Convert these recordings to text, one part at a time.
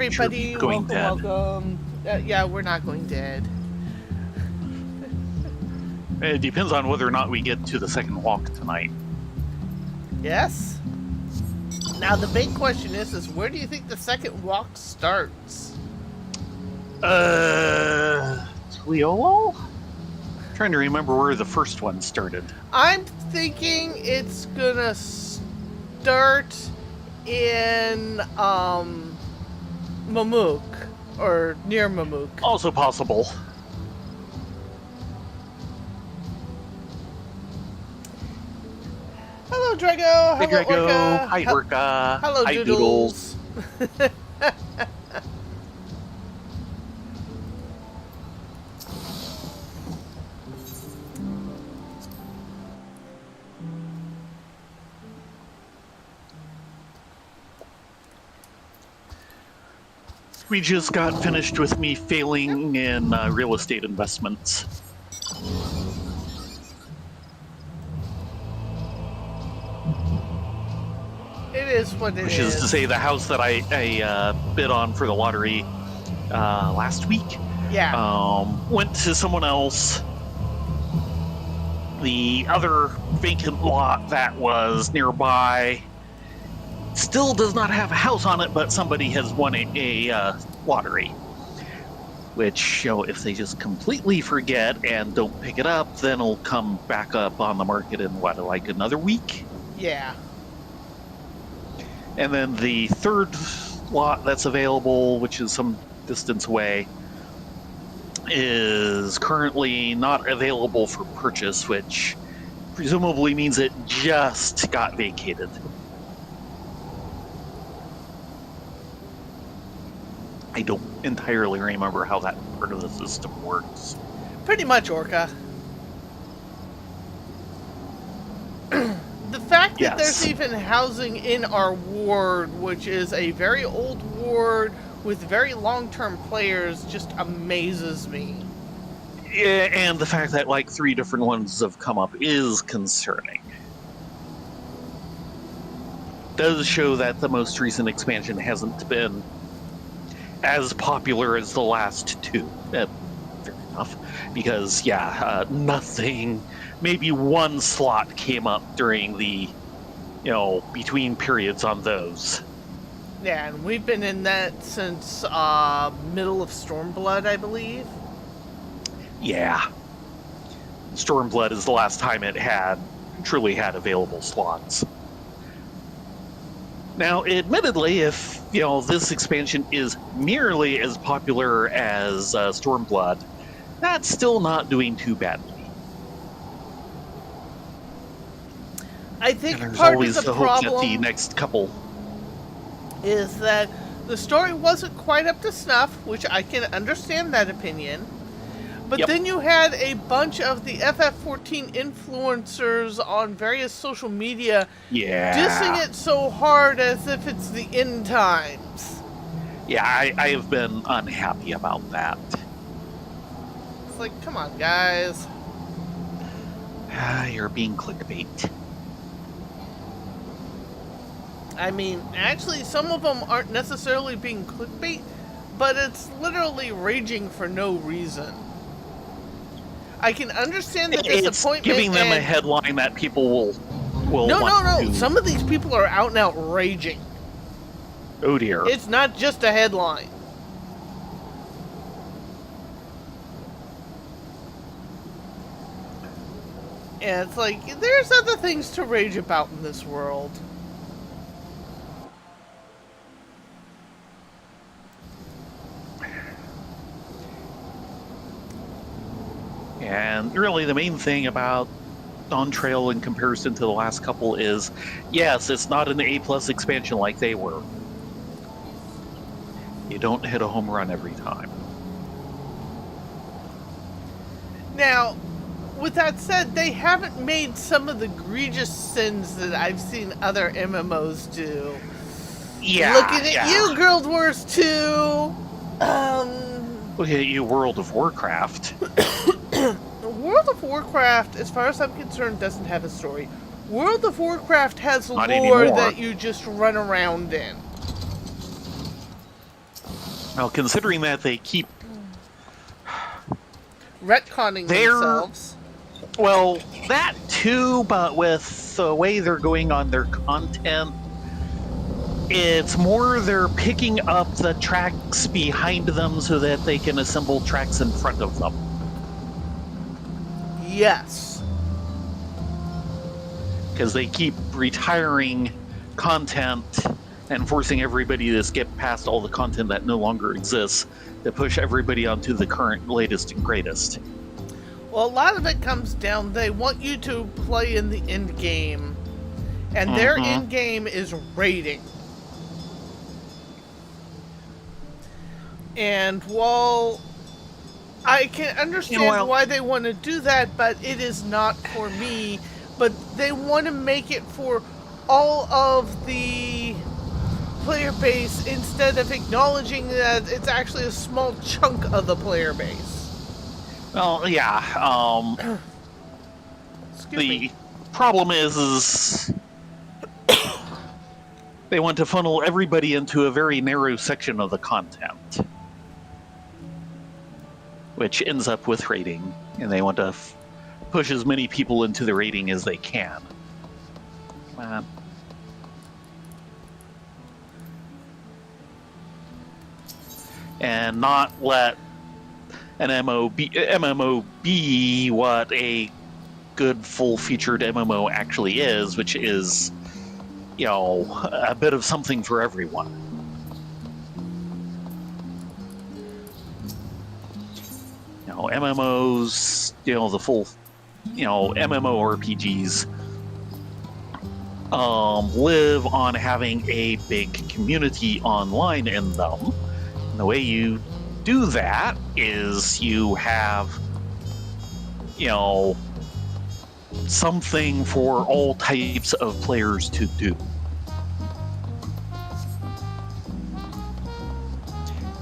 Everybody, welcome. Yeah, we're not going dead. It depends on whether or not we get to the second walk tonight. Yes. Now the big question is where do you think the second walk starts? Tliolo? Trying to remember where the first one started. I'm thinking it's gonna start in Mamook, or near Mamook. Also possible. Hello, Drago. Hey, Hello, Drago. Orca. Hi, Orca. Hello, Hi, Doodles. We just got finished with me failing in real estate investments. It is what it is. Which is to say, the house that I bid on for the lottery last week, went to someone else. The other vacant lot that was nearby still does not have a house on it, but somebody has won a lottery. Which, if they just completely forget and don't pick it up, then it'll come back up on the market in, like another week? Yeah. And then the third lot that's available, which is some distance away, is currently not available for purchase, which presumably means it just got vacated. I don't entirely remember how that part of the system works. Pretty much, Orca. The fact that there's even housing in our ward, which is a very old ward with very long-term players, just amazes me. Yeah, and the fact that like 3 different ones have come up is concerning. Does show that the most recent expansion hasn't been as popular as the last 2. Fair enough. Because, nothing... Maybe one slot came up during the, between periods on those. Yeah, and we've been in that since middle of Stormblood, I believe. Yeah. Stormblood is the last time it truly had available slots. Now, admittedly, if, this expansion is nearly as popular as Stormblood, that's still not doing too badly. I think and part always of the hope problem that the next couple is that the story wasn't quite up to snuff, which I can understand that opinion. But then you had a bunch of the FF14 influencers on various social media dissing it so hard as if it's the end times. Yeah, I have been unhappy about that. It's like, come on, guys. You're being clickbait. I mean, actually, some of them aren't necessarily being clickbait, but it's literally raging for no reason. I can understand the disappointment. It's giving them a headline that people will No. Some of these people are out and out raging. Oh dear. It's not just a headline. And it's like, there's other things to rage about in this world. And really the main thing about Dawn Trail in comparison to the last couple is, yes, it's not an A+ expansion like they were. You don't hit a home run every time. Now, with that said, they haven't made some of the egregious sins that I've seen other MMOs do. Yeah. Looking at you, Guild Wars 2. Look at you, World of Warcraft. World of Warcraft, as far as I'm concerned, doesn't have a story. World of Warcraft has Not lore anymore. that you just run around in. Well, considering that they keep retconning themselves. Well, that too, but with the way they're going on their content, it's more they're picking up the tracks behind them so that they can assemble tracks in front of them. Yes. Because they keep retiring content and forcing everybody to skip past all the content that no longer exists to push everybody onto the current latest and greatest. Well, a lot of it comes down, they want you to play in the end game, and their end game is raiding. And while I can understand why they want to do that, but it is not for me. But they want to make it for all of the player base instead of acknowledging that it's actually a small chunk of the player base. Well, yeah. The problem is they want to funnel everybody into a very narrow section of the content, which ends up with rating, and they want to push as many people into the rating as they can. Man. And not let an MMO be what a good full-featured MMO actually is, which is, a bit of something for everyone. MMOs, the full, MMORPGs live on having a big community online in them. And the way you do that is you have, something for all types of players to do.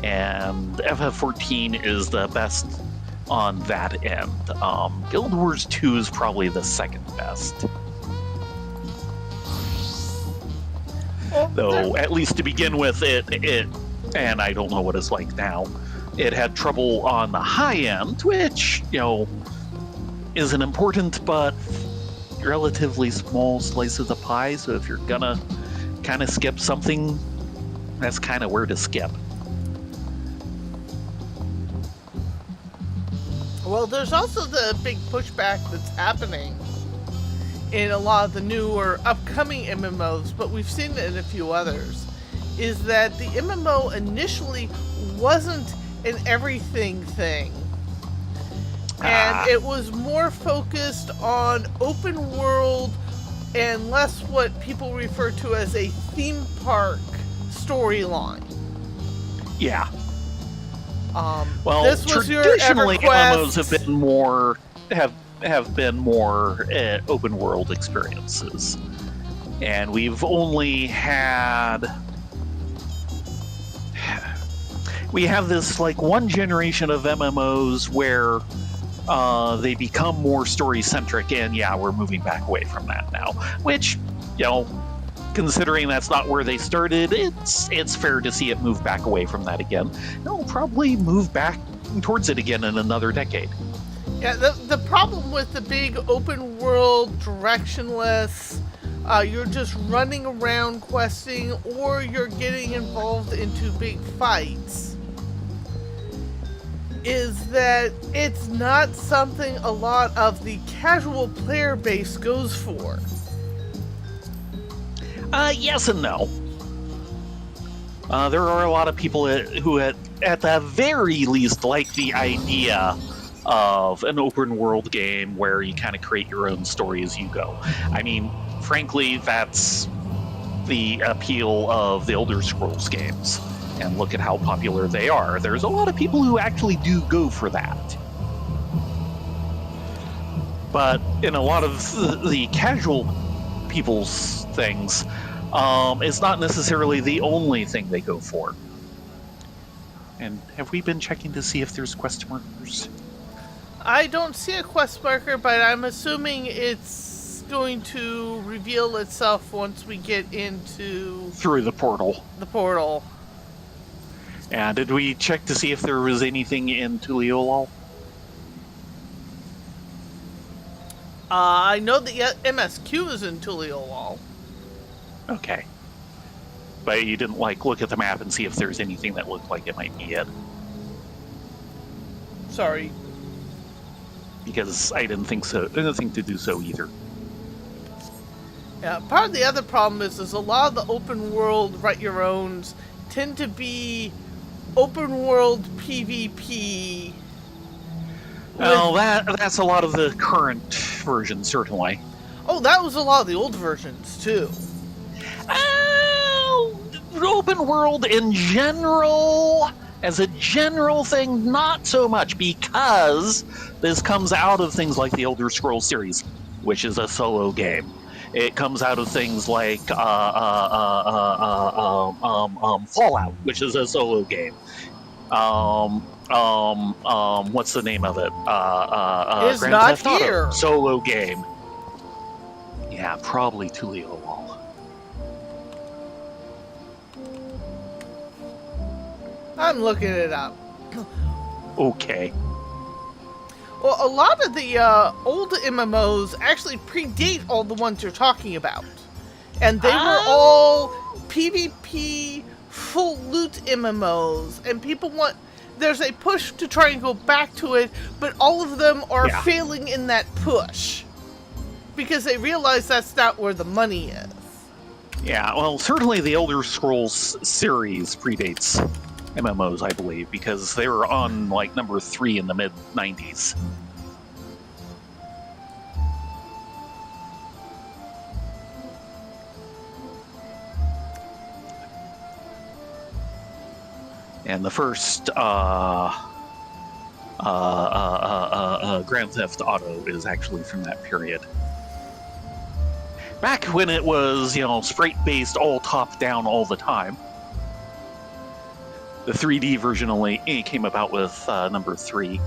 And FF14 is the best on that end. Guild Wars 2 is probably the second best. Though, at least to begin with, it, and I don't know what it's like now, it had trouble on the high end, which, is an important but relatively small slice of the pie, so if you're gonna kind of skip something, that's kind of where to skip. Well, there's also the big pushback that's happening in a lot of the new or upcoming MMOs, but we've seen it in a few others, is that the MMO initially wasn't an everything thing. And it was more focused on open world and less what people refer to as a theme park storyline. Yeah. Well, this was traditionally, your MMOs have been more open world experiences, and we've only had this one generation of MMOs where they become more story centric, and we're moving back away from that now. Which, considering that's not where they started, it's fair to see it move back away from that again. It'll probably move back towards it again in another decade. Yeah, the problem with the big open world, directionless, you're just running around questing, or you're getting involved into big fights, is that it's not something a lot of the casual player base goes for. Yes and no. There are a lot of people who at the very least like the idea of an open world game where you kind of create your own story as you go. I mean, frankly, that's the appeal of the Elder Scrolls games. And look at how popular they are. There's a lot of people who actually do go for that. But in a lot of the casual people's things, it's not necessarily the only thing they go for. And have we been checking to see if there's quest markers? I don't see a quest marker, but I'm assuming it's going to reveal itself once we get into... Through the portal. The portal. And did we check to see if there was anything in Tuliolol? I know the MSQ is in Tuliolol. Okay. But you didn't, look at the map and see if there's anything that looked like it might be it? Sorry. Because I didn't think so. I didn't think to do so either. Yeah, part of the other problem is a lot of the open world write your owns tend to be open world PvP. Well, that's a lot of the current version, certainly. Oh, that was a lot of the old versions too. Open world in general, as a general thing, not so much, because this comes out of things like the Elder Scrolls series, which is a solo game. It comes out of things like Fallout, which is a solo game. What's the name of it? Is Grand not Theft Auto, here. solo game. Yeah, probably Tuliolol. I'm looking it up. Okay. Well, a lot of the old MMOs actually predate all the ones you're talking about. And they were all PvP full loot MMOs. And people there's a push to try and go back to it, but all of them are failing in that push. Because they realize that's not where the money is. Yeah, well, certainly the Elder Scrolls series predates MMOs, I believe, because they were on, number 3 in the mid-90s. And the first Grand Theft Auto is actually from that period. Back when it was, sprite-based, all top-down all the time. The 3D version only came about with number 3.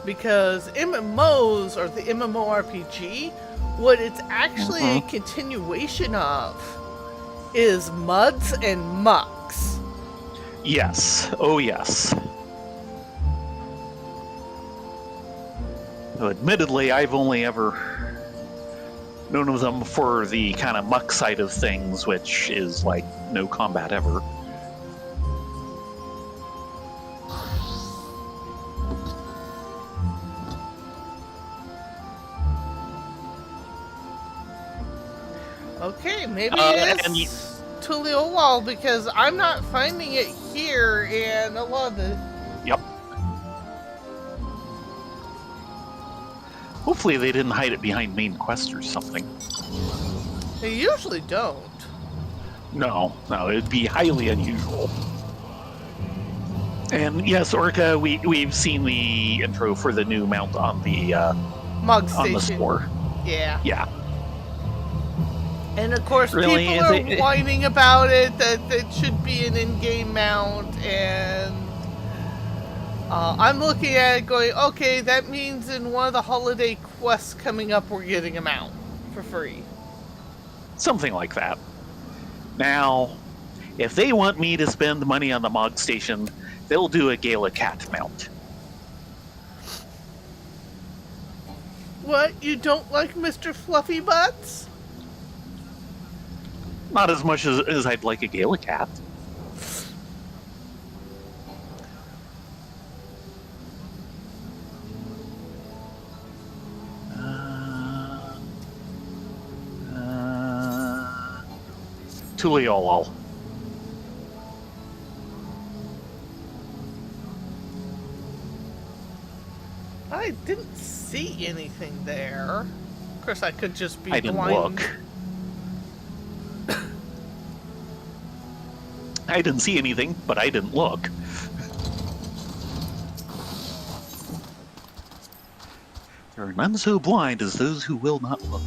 Because MMOs, or the MMORPG, what it's actually a continuation of is muds and mucks. Yes. Oh, yes. So admittedly, I've only ever known of them for the kind of muck side of things, which is no combat ever. Okay, maybe it is Tuliolol, because I'm not finding it here, and a lot of the... Yep. Hopefully they didn't hide it behind main quest or something. They usually don't. No, it'd be highly unusual. And yes, Orca, we've seen the intro for the new mount on the Mug Station. on the store. Yeah. Yeah. And of course, really, people are whining about it, that it should be an in-game mount, and I'm looking at it going, okay, that means in one of the holiday quests coming up, we're getting a mount for free. Something like that. Now, if they want me to spend money on the Mog Station, they'll do a Gala Cat mount. What? You don't like Mr. Fluffy Butts? Not as much as I'd like a Gala Cat. Tuliolol. I didn't see anything there. Of course, I could just be I didn't blind. look. I didn't see anything, but I didn't look. There are none so blind as those who will not look.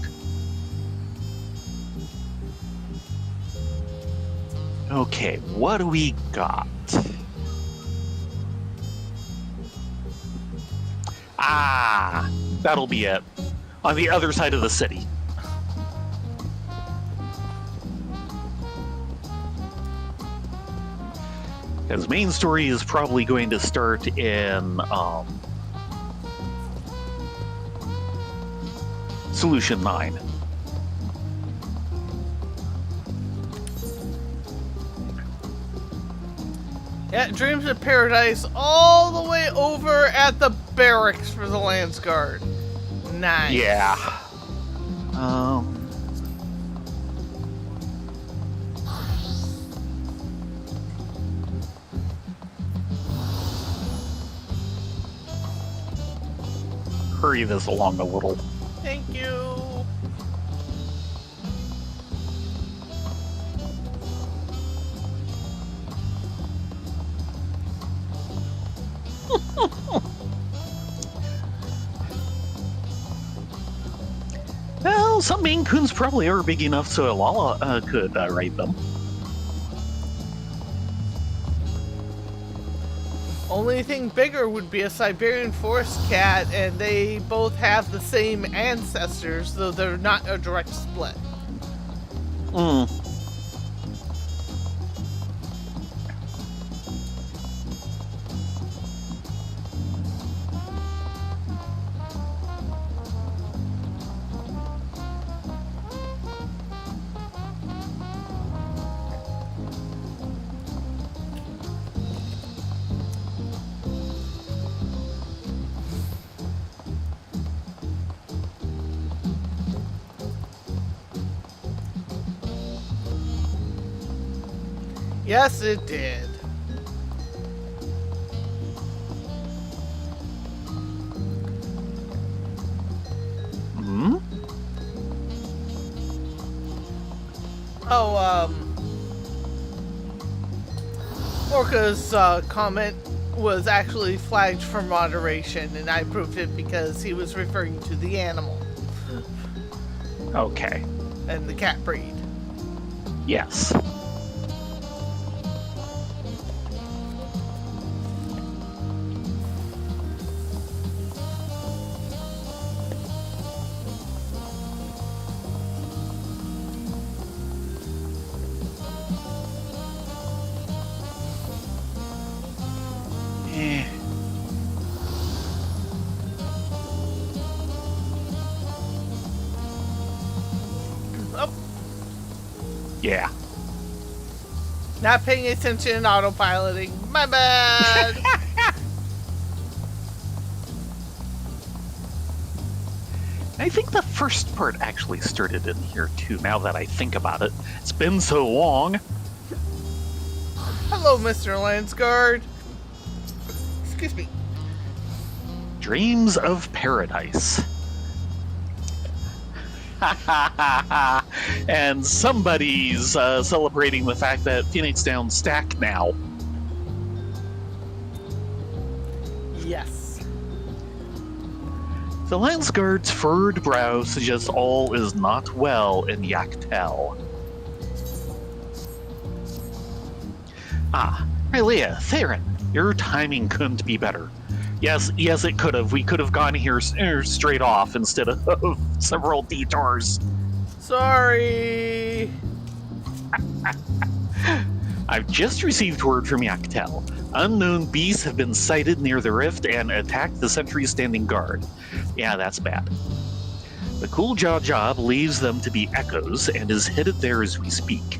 Okay, what do we got? Ah, that'll be it. On the other side of the city. His main story is probably going to start in Solution 9. Yeah, Dreams of Paradise all the way over at the barracks for the Lance Guard. Nice. Yeah. Hurry this along a little. Thank you. Well, some Maine Coons probably are big enough so a Lala could ride them. Only thing bigger would be a Siberian forest cat, and they both have the same ancestors, though they're not a direct split. Hmm. Yes, it did. Hmm? Oh, Orca's comment was actually flagged for moderation, and I proved it because he was referring to the animal Okay. and the cat breed. Yes. Eh. Oh, Yeah. not paying attention in autopiloting. My bad. I think the first part actually started in here too, now that I think about it. It's been so long. Hello, Mr. Lansguard. Excuse me. Dreams of Paradise. And somebody's celebrating the fact that Phoenix Down's stacked now. Yes. The Lance Guard's furrowed brow suggests all is not well in Yaktel. Ah, Rylea, Theron, your timing couldn't be better. Yes, it could have. We could have gone here straight off instead of several detours. Sorry. I've just received word from Yaktel. Unknown beasts have been sighted near the rift and attacked the sentry's standing guard. Yeah, that's bad. The Cool Jaw believes them to be echoes and is headed there as we speak.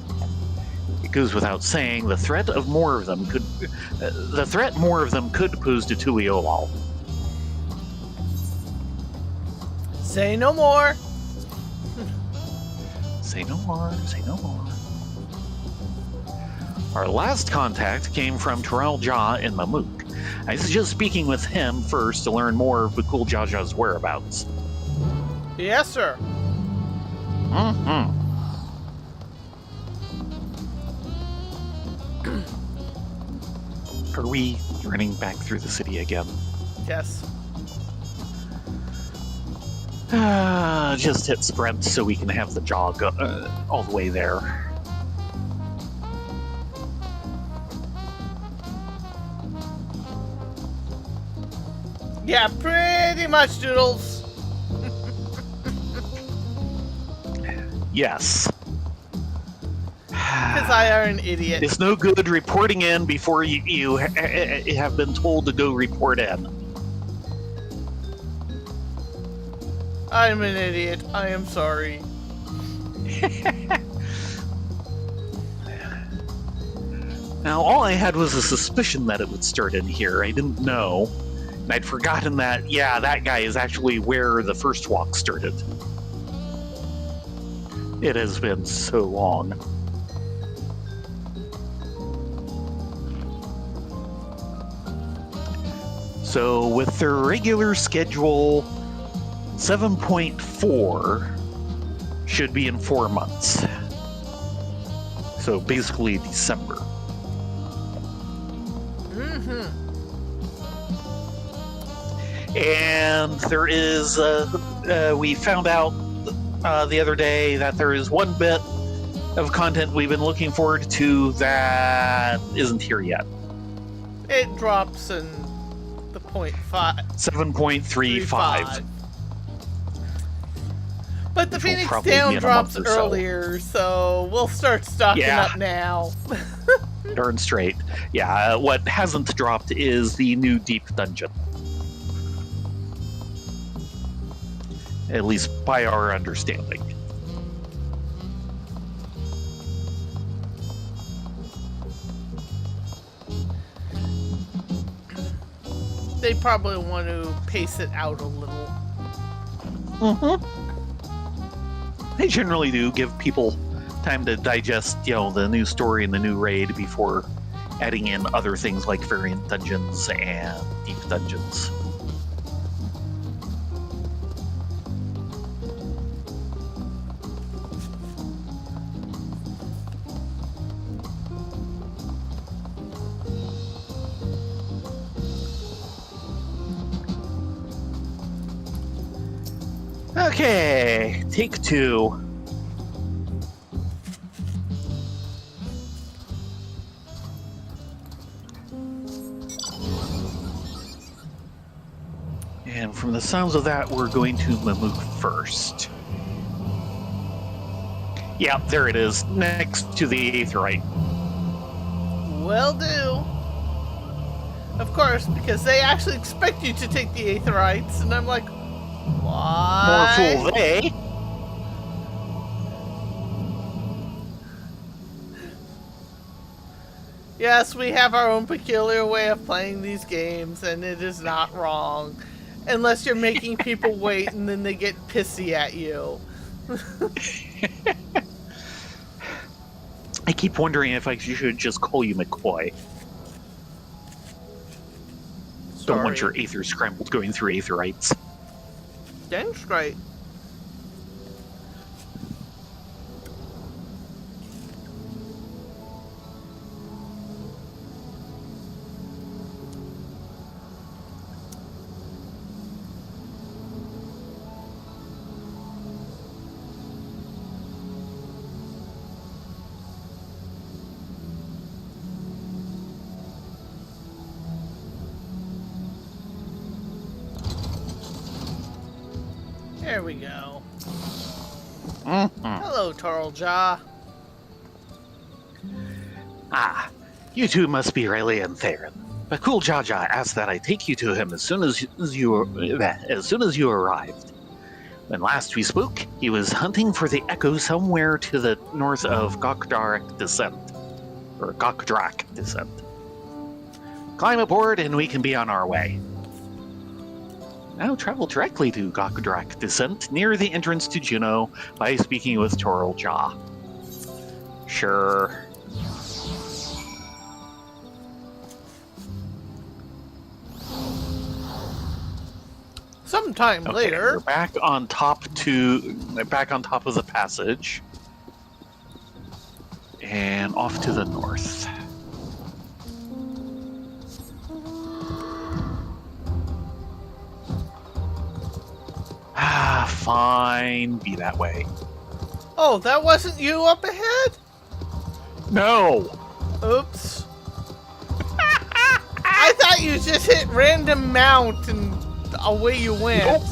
It goes without saying, the threat more of them could pose to Tuliolal. Say no more. Say no more, say no more. Our last contact came from Terrell Jah in Mamook. I suggest speaking with him first to learn more of Bakul Jaja's whereabouts. Yes, sir. Mm-hmm. Are we running back through the city again? Yes. Just hit sprint so we can have the jog all the way there. Yeah, pretty much, Doodles. Yes. because I are an idiot. It's no good reporting in before you have been told to go report in. I'm an idiot. I am sorry. Now, all I had was a suspicion that it would start in here. I didn't know. And I'd forgotten that, yeah, that guy is actually where the first walk started. It has been so long. So, with their regular schedule, 7.4 should be in 4 months. So, basically December. And there is, we found out the other day that there is one bit of content we've been looking forward to that isn't here yet. It drops in the 7.35. But the Which will Phoenix probably be Down in a drops month or so. earlier, so we'll start stocking up now. Darn straight. Yeah, what hasn't dropped is the new Deep Dungeon. At least by our understanding. They probably want to pace it out a little. They generally do give people time to digest, the new story and the new raid before adding in other things like variant dungeons and deep dungeons. Okay, take 2. And from the sounds of that, we're going to Mamook first. Yeah, there it is, next to the Aetherite. Will do. Of course, because they actually expect you to take the Aetherites, and I'm like, why? More fool they. Yes, we have our own peculiar way of playing these games, and it is not wrong. Unless you're making people wait and then they get pissy at you. I keep wondering if I should just call you McCoy. Sorry. Don't want your Aether scrambled going through Aetherites. Dang straight. There we go. Hello, Tarl Jaw. Ah, you two must be Riley and Theron. But Cool Jaja asked that I take you to him as soon as you arrived. When last we spoke, he was hunting for the Echo somewhere to the north of Gokdrak Descent. Or Gokdrak Descent. Climb aboard and we can be on our way. Now travel directly to Gokdrak Descent near the entrance to Juno by speaking with Toril Jaw. Sure. Sometime later. We're back on top of the passage. And off to the north. Ah, fine. Be that way. Oh, that wasn't you up ahead? No! Oops. I thought you just hit random mount and away you went.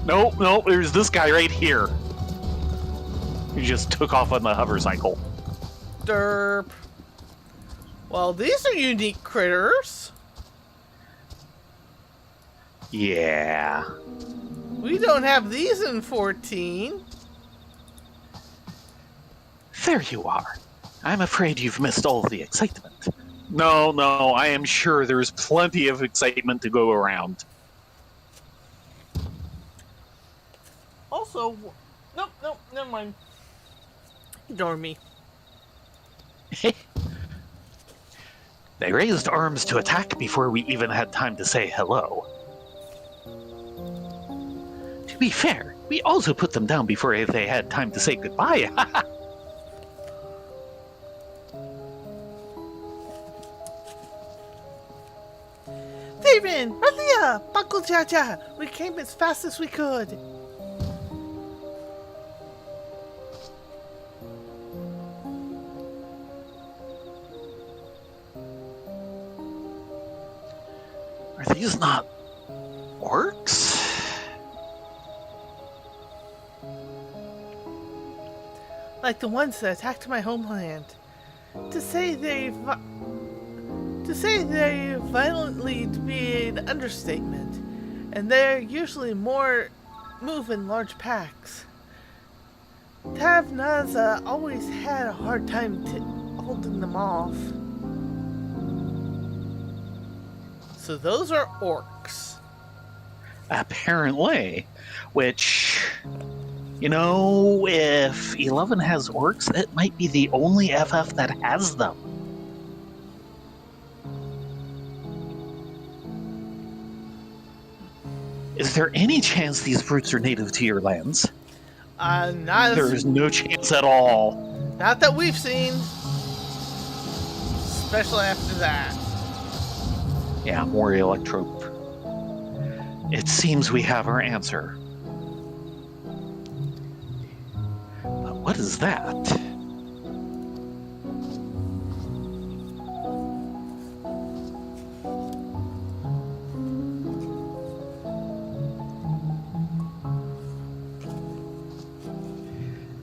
Nope, there's this guy right here. He just took off on the hover cycle. Derp. Well, these are unique critters. Yeah. We don't have these in 14. There you are. I'm afraid you've missed all the excitement. No, I am sure there's plenty of excitement to go around. Also, nope, never mind. Ignore me. They raised arms to attack before we even had time to say hello. To be fair, we also put them down before they had time to say goodbye. Steven, Malia, Buckle Jaja, we came as fast as we could. Are these not orcs? Like the ones that attacked my homeland. To say they violently would be an understatement, and they're usually move in large packs. Tavnaza always had a hard time holding them off. So those are orcs. Apparently. Which, if 11 has orcs, it might be the only FF that has them. Is there any chance these brutes are native to your lands? There's no chance at all. Not that we've seen. Especially after that. Yeah, more electrope. It seems we have our answer. But what is that?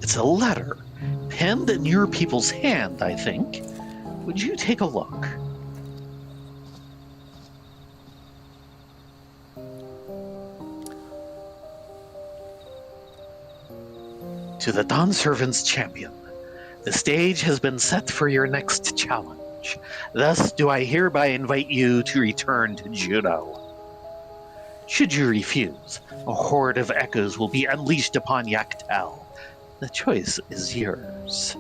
It's a letter, penned in your people's hand, I think. Would you take a look? To the Dawn Servant's champion, the stage has been set for your next challenge. Thus do I hereby invite you to return to Juno. Should you refuse, a horde of echoes will be unleashed upon Yaktel. The choice is yours.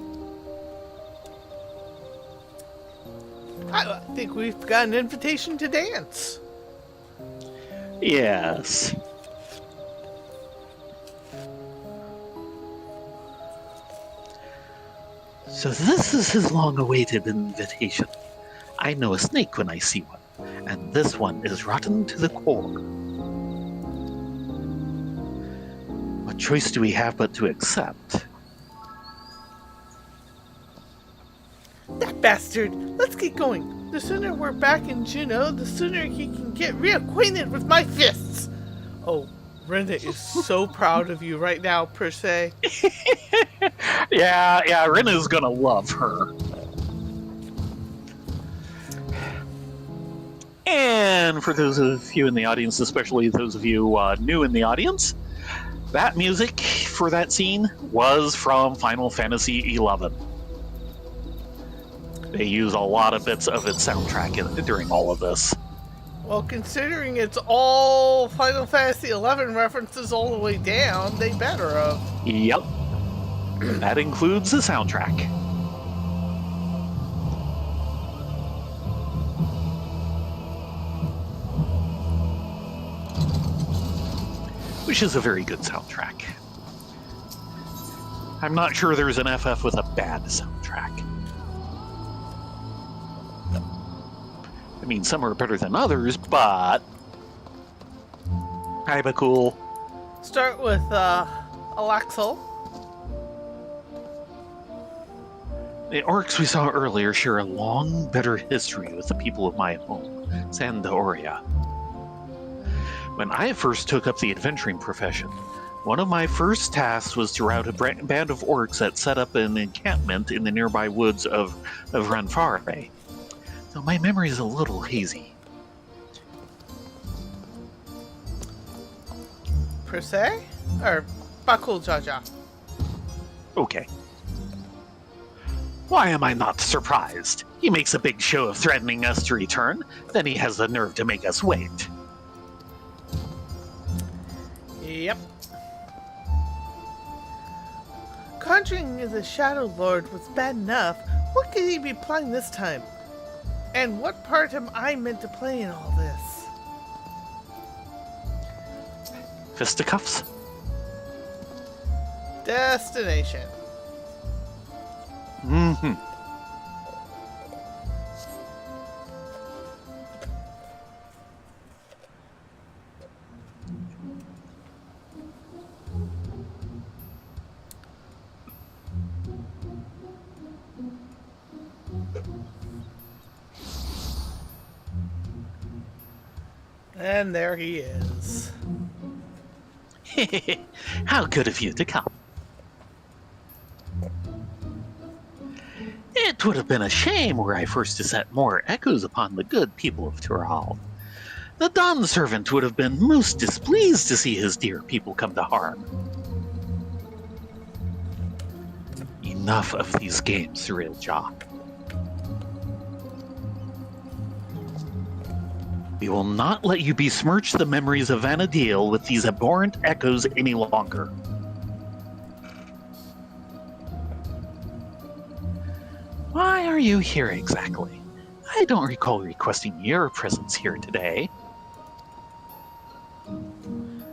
I think we've got an invitation to dance. Yes. So this is his long-awaited invitation. I know a snake when I see one, and this one is rotten to the core. What choice do we have but to accept? That bastard! Let's get going. The sooner we're back in Juno, the sooner he can get reacquainted with my fists. Oh, Brenda is so proud of you right now, per se. Yeah, Rena's gonna love her. And for those of you in the audience, especially those of you new in the audience, that music for that scene was from Final Fantasy XI. They use a lot of bits of its soundtrack during all of this. Well, considering it's all Final Fantasy XI references all the way down, they better have. Yep. That includes the soundtrack. Which is a very good soundtrack. I'm not sure there's an FF with a bad soundtrack. I mean, some are better than others, but... Kinda cool. Start with Alaxel. The orcs we saw earlier share a long, bitter history with the people of my home, Sandoria. When I first took up the adventuring profession, One of my first tasks was to rout a band of orcs that set up an encampment in the nearby woods of Ranfare. So my memory is a little hazy. Per se? Or Bakul Jaja? Okay. Why am I not surprised? He makes a big show of threatening us to return, then he has the nerve to make us wait. Yep. Conjuring the Shadow Lord was bad enough. What could he be playing this time? And what part am I meant to play in all this? Fisticuffs? Destination. Mm-hmm. And there he is. How good of you to come. It would have been a shame were I first to set more echoes upon the good people of Tural. The Dawn Servant would have been most displeased to see his dear people come to harm. Enough of these games, Surreal Jaw. We will not let you besmirch the memories of Vanadil with these abhorrent echoes any longer. Why are you here exactly? I don't recall requesting your presence here today.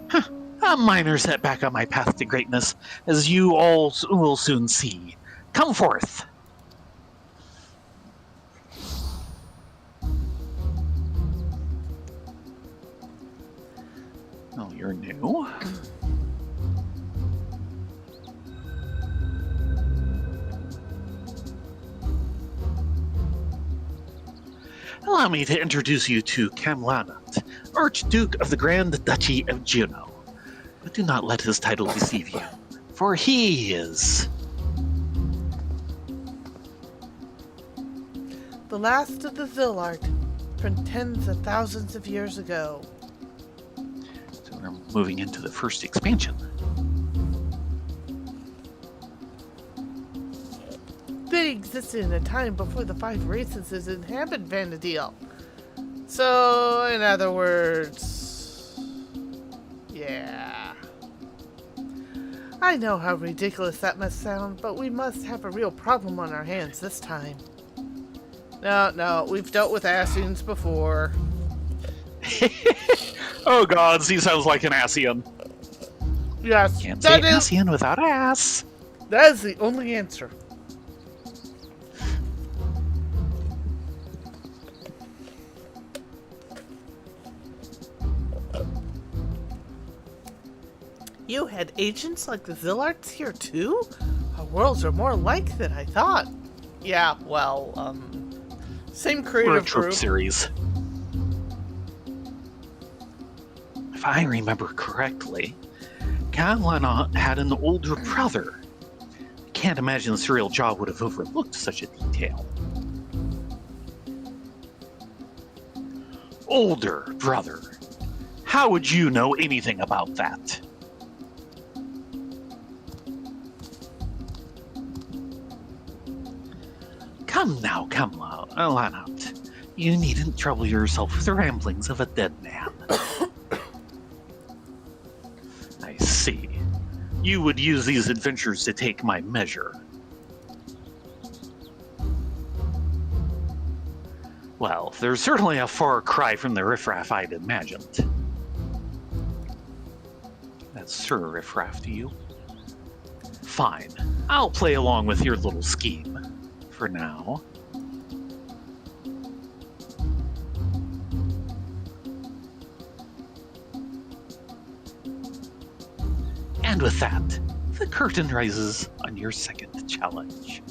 Huh, a minor setback on my path to greatness, as you all will soon see. Come forth. Oh, you're new? Allow me to introduce you to Camlanat, Archduke of the Grand Duchy of Juno. But do not let his title deceive you, for he is... The last of the Zillart, from tens of thousands of years ago. So we're moving into the first expansion. They existed in a time before the five races inhabited Vanadil. So, in other words... yeah. I know how ridiculous that must sound, but we must have a real problem on our hands this time. No, we've dealt with Asians before. Oh god, he sounds like an Asian. Yes, Can't say Asian without ass. that is the only answer. You had agents like the Zillarts here too? Our worlds are more alike than I thought. Yeah, well, same We're a creative trope group. series. If I remember correctly, Camlanat had an older brother. I can't imagine Surreal Jaw would have overlooked such a detail. Older brother. How would you know anything about that? Come now, Camlanat. You needn't trouble yourself with the ramblings of a dead man. I see. You would use these adventures to take my measure. Well, they're certainly a far cry from the riffraff I'd imagined. That's Sir Riffraff to you? Fine. I'll play along with your little scheme. For now. And with that, the curtain rises on your second challenge.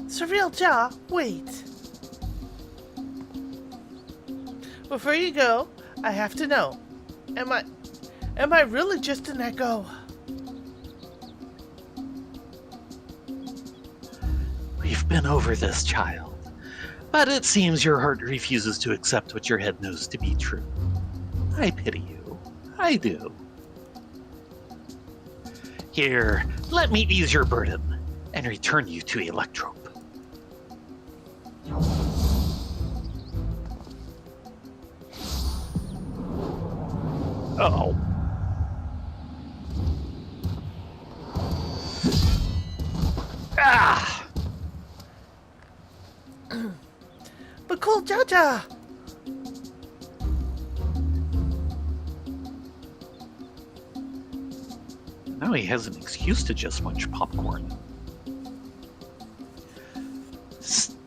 Surreal Jaw, wait. Before you go, I have to know. Am I really just an echo? We've been over this, child. But it seems your heart refuses to accept what your head knows to be true. I pity you. I do. Here, let me ease your burden and return you to Electrope. Uh-oh. Ah! But cool Jaja! Now he has an excuse to just munch popcorn.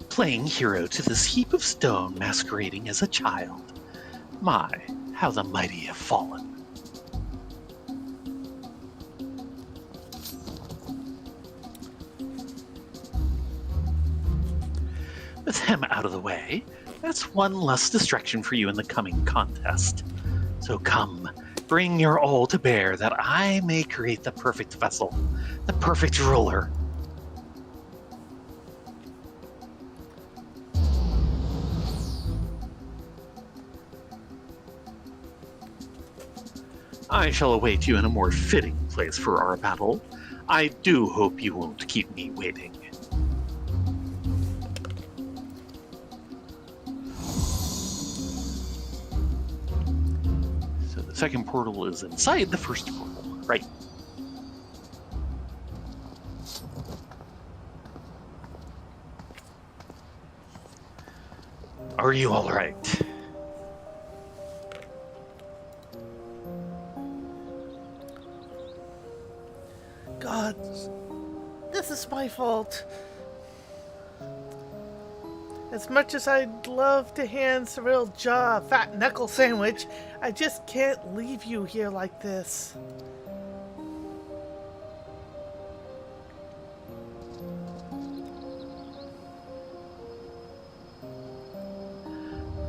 Playing hero to this heap of stone masquerading as a child. My, how the mighty have fallen. With him out of the way, that's one less distraction for you in the coming contest. So come, bring your all to bear that I may create the perfect vessel, the perfect ruler. I shall await you in a more fitting place for our battle. I do hope you won't keep me waiting. So the second portal is inside the first portal, right? Are you all right? God, this is my fault. As much as I'd love to hand Cyril Jaw a fat knuckle sandwich, I just can't leave you here like this.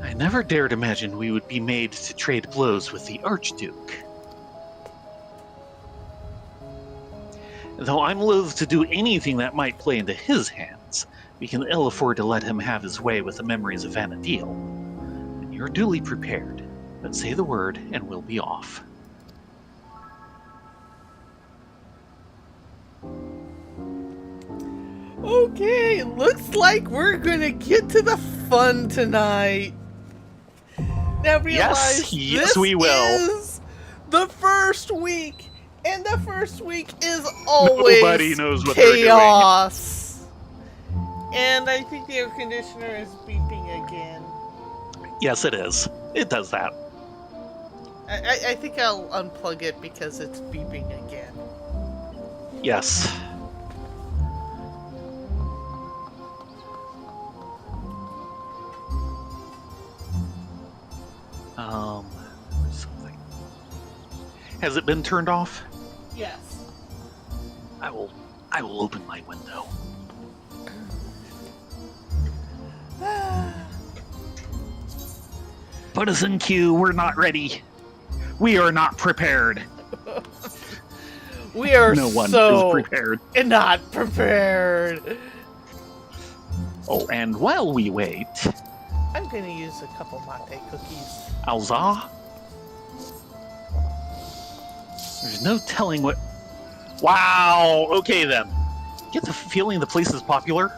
I never dared imagine we would be made to trade blows with the Archduke. Though I'm loath to do anything that might play into his hands, we can ill afford to let him have his way with the memories of Vanadil. And you're duly prepared, but say the word and we'll be off. Okay, looks like we're gonna get to the fun tonight. Now realize yes, we will. Is the first week. And the first week is always Nobody knows what chaos. And I think the air conditioner is beeping again. Yes, it is. It does that. I think I'll unplug it because it's beeping again. Yes. Something. Has it been turned off? Yes. I will open my window. Put us in queue. We're not ready. We are not prepared. We are no one so is prepared. Not prepared. Oh, and while we wait, I'm gonna use a couple mate cookies. Alza? There's no telling what... Wow! Okay then. Get the feeling the place is popular?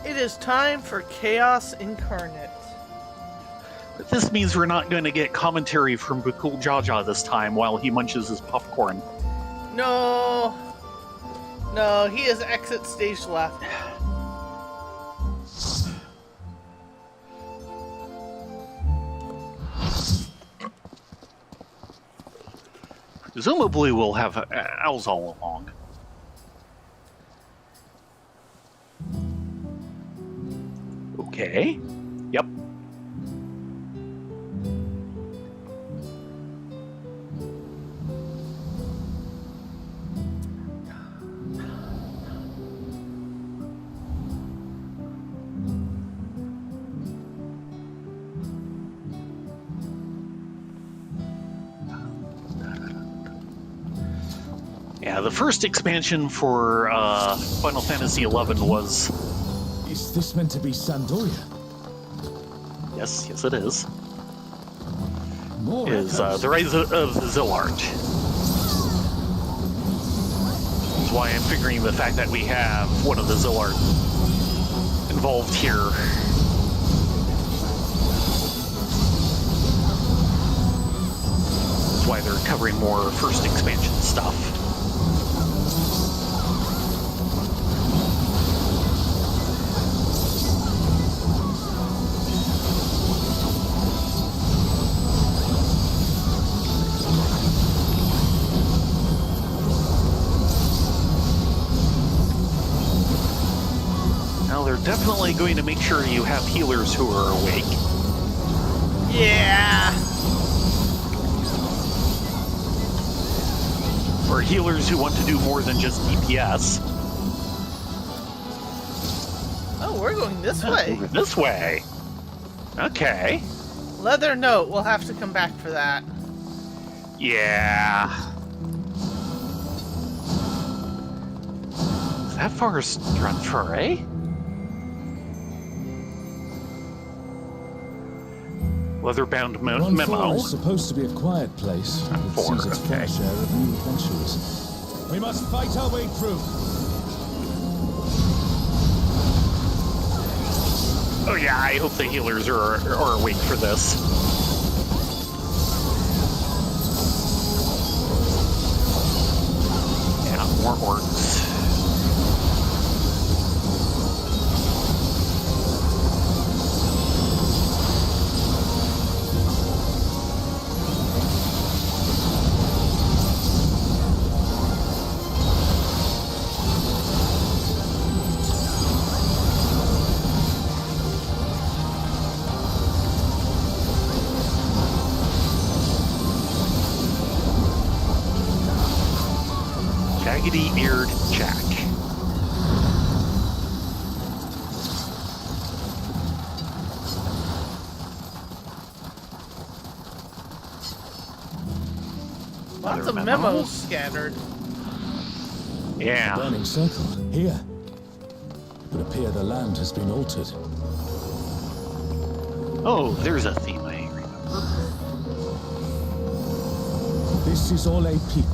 It is time for Chaos Incarnate. But this means we're not going to get commentary from Bakul Jaja this time while he munches his popcorn. No. No, he has exit stage left. Presumably we'll have owls all along. Okay. Yep. Yeah, the first expansion for Final Fantasy XI was... Is this meant to be Sandoria? Yes, it is. More Is echoes. the Rise of the Zillart. That's why I'm figuring the fact that we have one of the Zillart involved here. That's why they're covering more first expansion stuff. Now they're definitely going to make sure you have healers who are awake. Yeah. Or healers who want to do more than just DPS. Oh, we're going this way. Over this way. Okay. Leather note. We'll have to come back for that. Yeah. Is that forest run for, eh? Leather-bound Run memo. 4 is supposed to be a quiet place. Run It 4, sees its fair okay. share of new adventurers. We must fight our way through. Oh yeah, I hope the healers are awake for this. Yeah, more orcs. Jaggedy-eared Jack. Lots Another of memo. memos scattered. Yeah. Burning circle. Here. It would appear the land has been altered. Oh, there's a theme I remember. This is all a peak.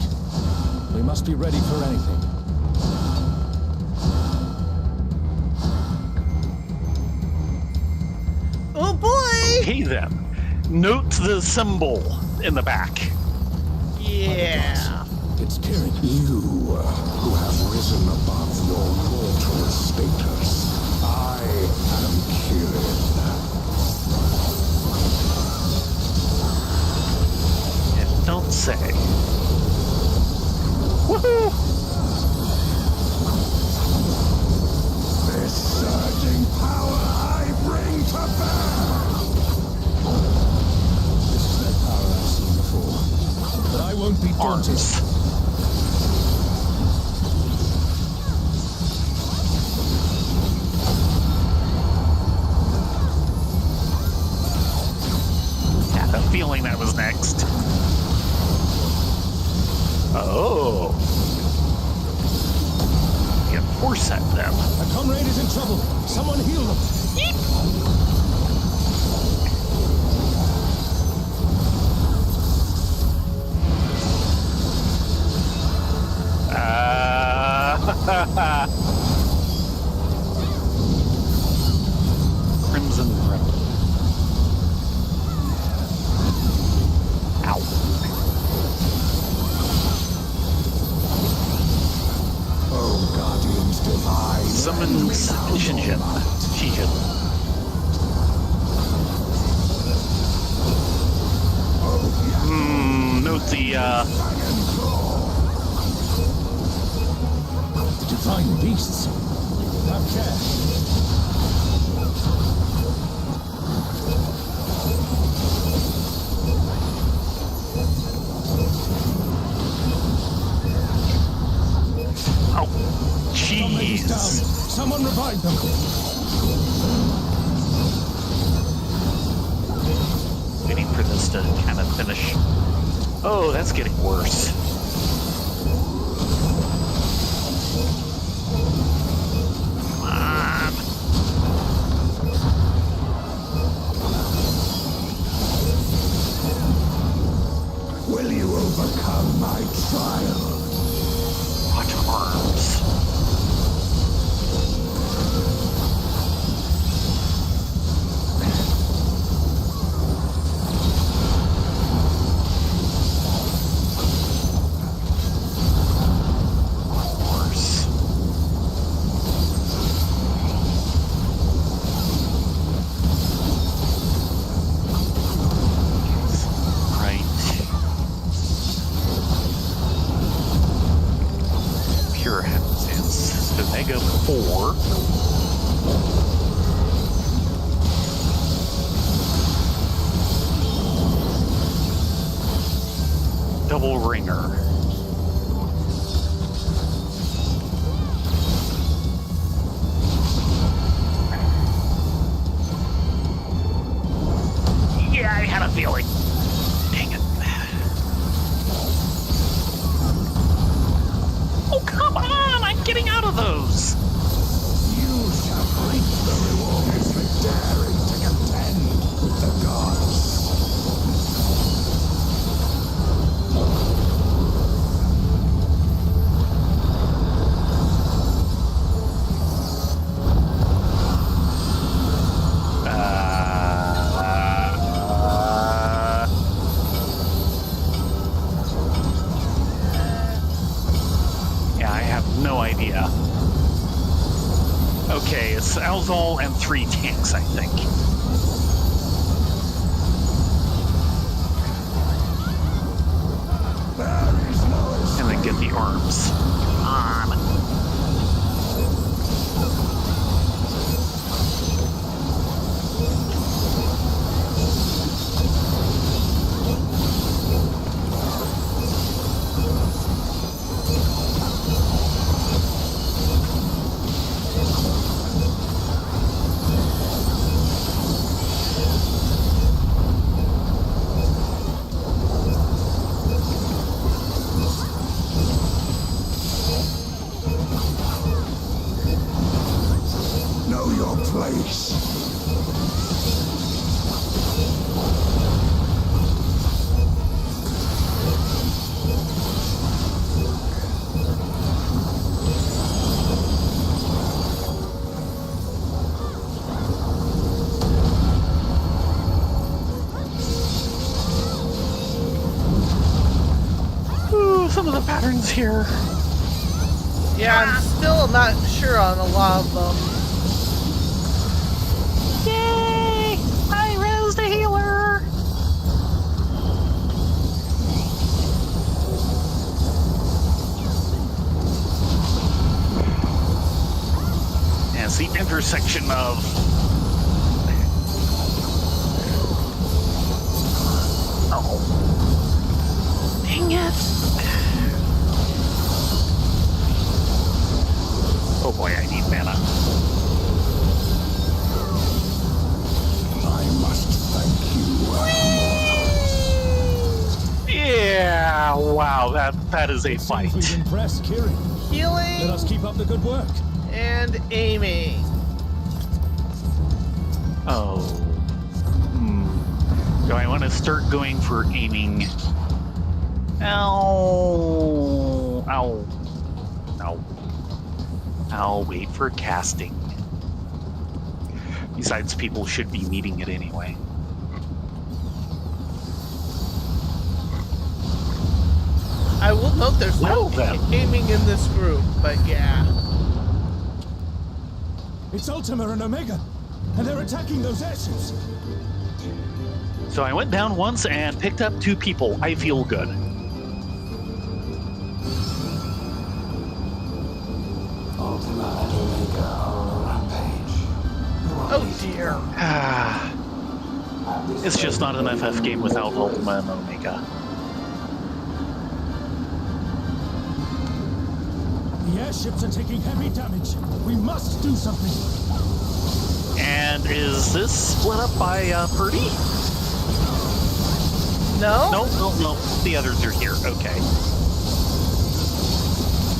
We must be ready for anything. Oh boy! Okay then. Note the symbol in the back. Yeah. It's tearing. You who have risen above your mortal status, I am Kirin. And don't say. Woohoo! This surging power I bring to bear. This is no power I've seen before. But I won't be daunted. Arms. Had a feeling that was next. Oh. Get force at them. A comrade is in trouble. Someone heal them. Crimson Rim. Ow. Oh, guardians divine. Summons Shinjin. Shijin. Note the, The divine beasts. Have care. oh, Comrade is down. jeez. Someone revive them. Waiting for this to kind of finish. Oh, that's getting worse. trial. What arms? Horse. Right. Pure Heavens. Omega 4. Double ringer. Yeah, I had a feeling. Dang it. Oh, come on! I'm getting out of those! You shall reap the rewards for daring to contend with the gods. Yeah, I have no idea. Okay, it's Alzol and 3 tanks, I think. There is no escape. And then get the arms. On. Know your place. Ooh, some of the patterns here. Yeah, I'm still not sure on a lot of them. Yay! I raised a healer! And it's the intersection of... Oh. Dang it! Oh boy, I need mana. I must thank you, mortals. Yeah, wow, that is a fight. Seems we've impressed Kiri. Let Healing us keep up the good work. and aiming. Oh. Do I want to start going for aiming? Ow. Ow. No. I'll wait for casting. Besides, people should be needing it anyway. I will note there's Well, no then. aiming in this group, but yeah. It's Ultima and Omega, and they're attacking those airships. So I went down once and picked up 2 people. I feel good. Ultima and Omega are on a rampage. Oh dear. It's just not an FF game without Ultima and Omega. The airships are taking heavy damage. We must do something. And is this split up by Purdy? No? No. The others are here. Okay.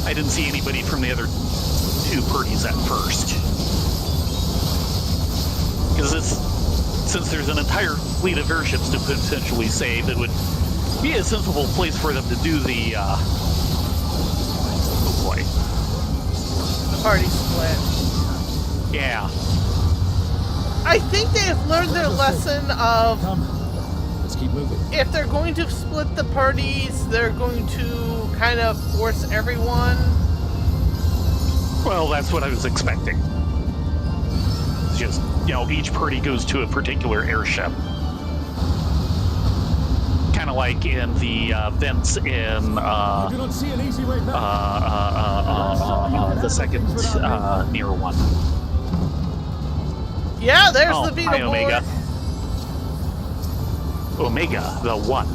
I didn't see anybody from the other 2 Purdy's at first. Because since there's an entire fleet of airships to potentially save, it would be a sensible place for them to do the boy. The party split. Yeah. I think they have learned their lesson of Come. Let's keep moving. if they're going to split the parties, they're going to kind of force everyone. Well, that's what I was expecting. It's just, each party goes to a particular airship. Kind of like in the vents in I do not see an easy way back. the second near one. Yeah, there's Oh, the Vita hi, board. Omega. Omega, the one.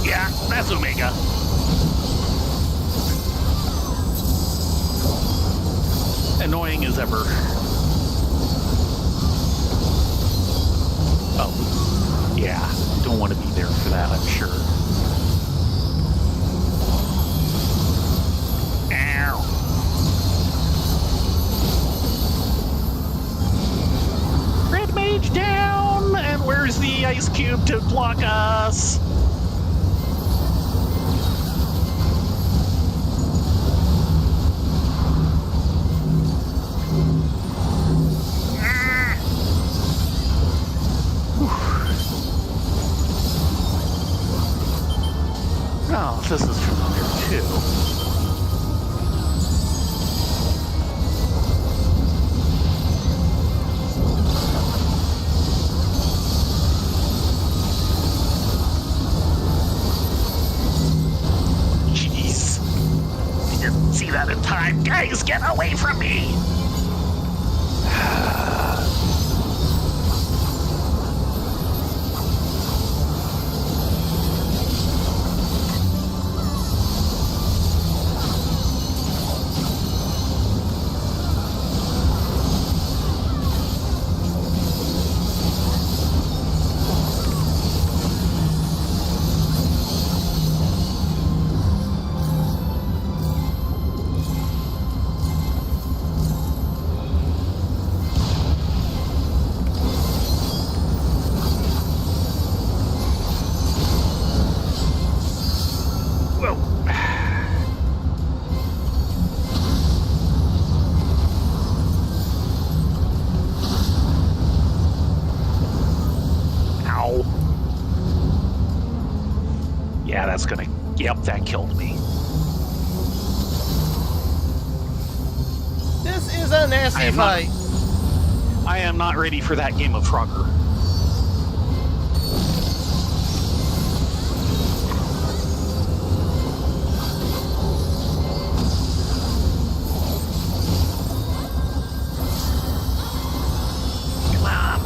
Yeah, that's Omega. Annoying as ever. Oh, yeah. Don't want to be there for that, I'm sure. Ow. Red Mage down! And where's the ice cube to block us? Oh, this is familiar too. Jeez. I didn't see that in time. Guys, get away from me! Yeah, that's gonna... Yep, that killed me. This is a nasty fight. I am not ready for that game of Frogger. Come on.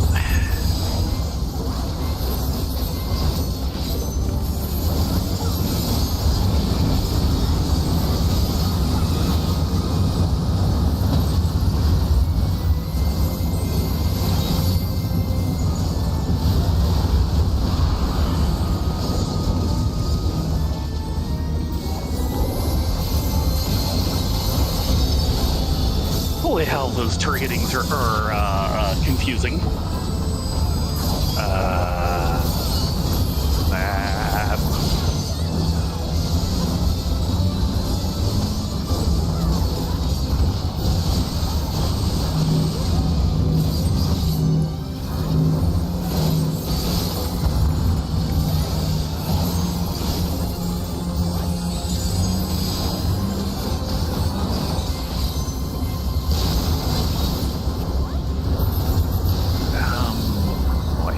Holy hell, those targetings are confusing. Boy.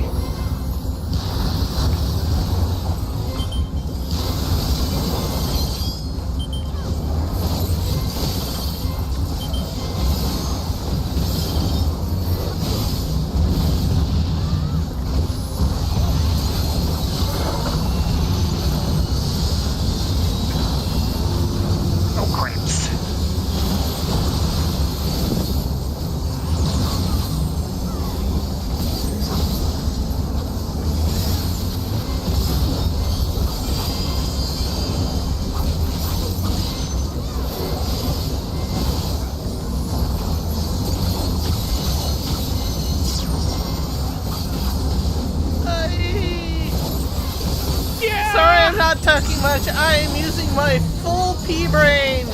not talking much. I am using my full pea brain.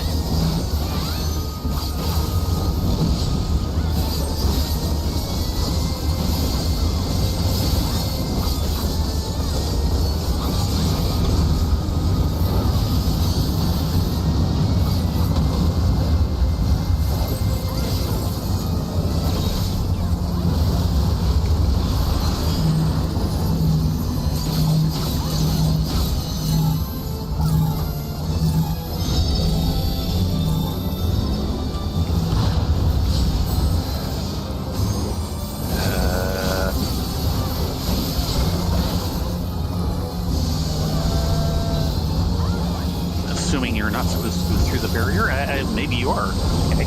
Assuming you're not supposed to go through the barrier, maybe you are. Okay.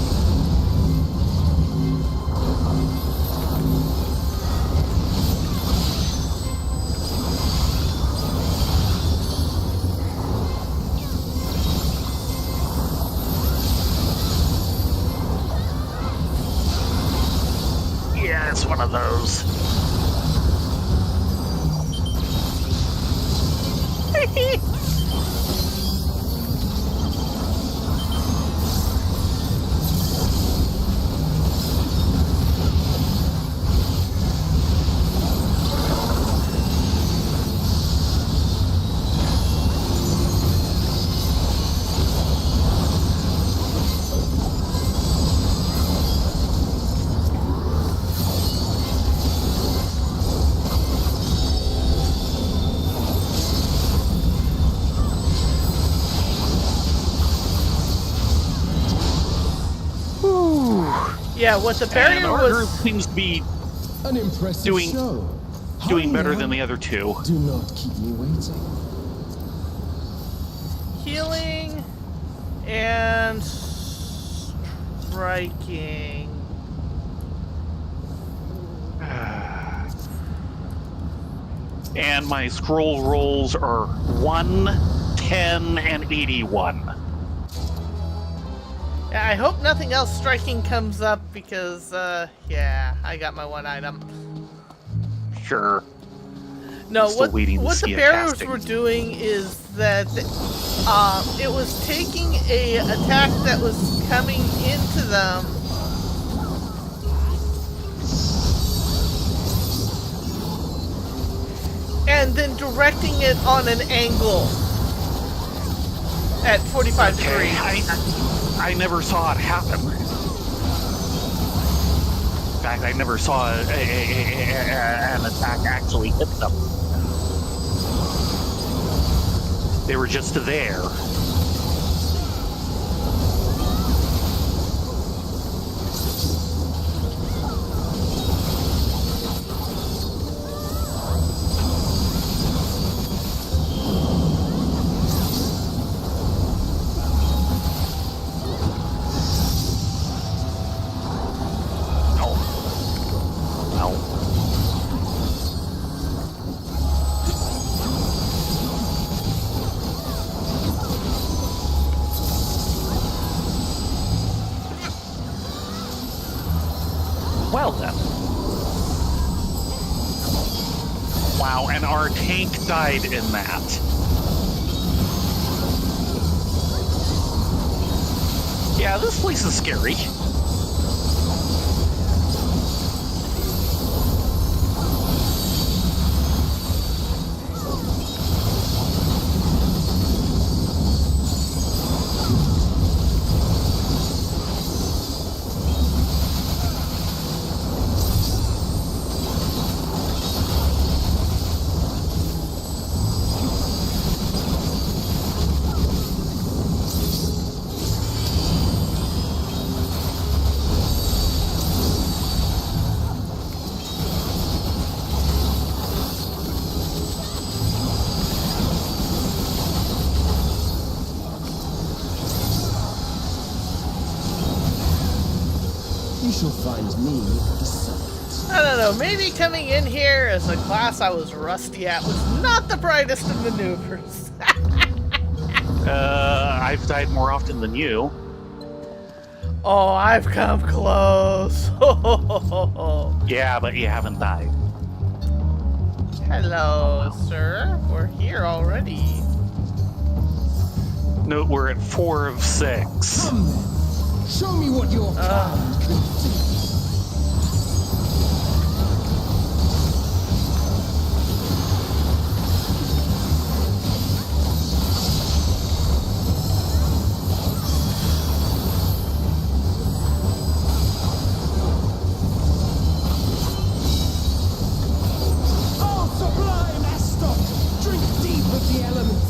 Yeah, it's one of those. Yeah, what the barrier And our group was. seems to be An impressive Doing- show. doing Hurry better now. than the other two. Do not keep me waiting. Healing and striking. And my scroll rolls are 1, 10, and 81. Yeah, I hope nothing else striking comes up because, yeah, I got my one item. Sure. No, Still waiting to what see the a barriers casting. were doing is that it was taking a attack that was coming into them and then directing it on an angle at 45 degrees. I never saw it happen. In fact, I never saw an attack actually hit them. They were just there. No. No. Well then. Wow, and our tank died in that. Yeah, this place is scary. You shall find me at the summit. I don't know, maybe coming in here as a class I was rusty at was not the brightest of maneuvers. I've died more often than you. Oh, I've come close. Yeah, but you haven't died. Hello, sir. We're here already. No, we're at 4 of 6. Come then. Show me what your kind can do. Oh, sublime Astok! Drink deep of the elements.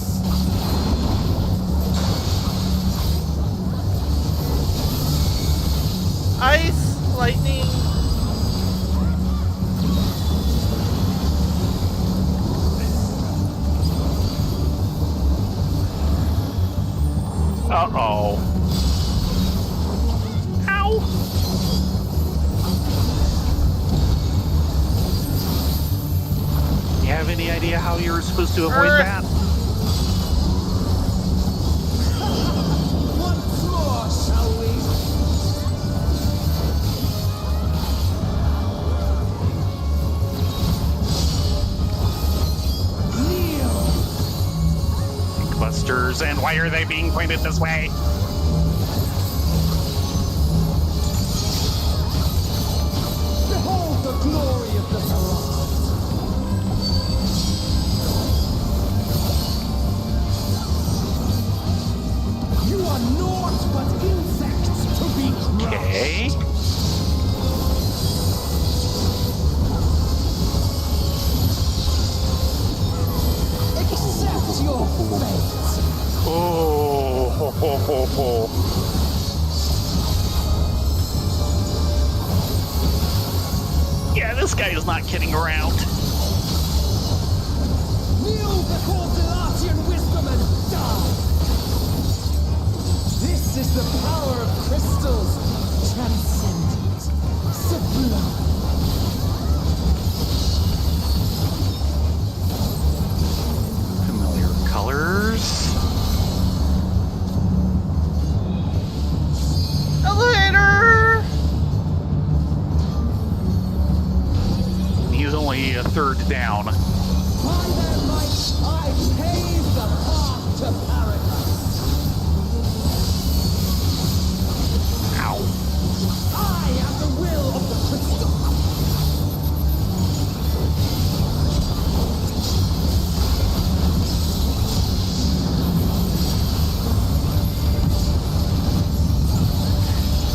Ice, lightning. Uh-oh. Ow! You have any idea how you were supposed to avoid that? Once more, shall we? Kneel! Busters, and why are they being pointed this way? Behold the glory of the Sarah. You are naught but insects to be crushed. Okay. Accept your fate. Oh, ho, ho, ho, ho. Yeah, this guy is not kidding around. Kneel before Delatian wisdom and die. This is the power of crystals, transcendent, sublime. Familiar colors. Elevator! He's only a third down. By their might, I pave the path to paradise. Ow. I am the will of the crystal.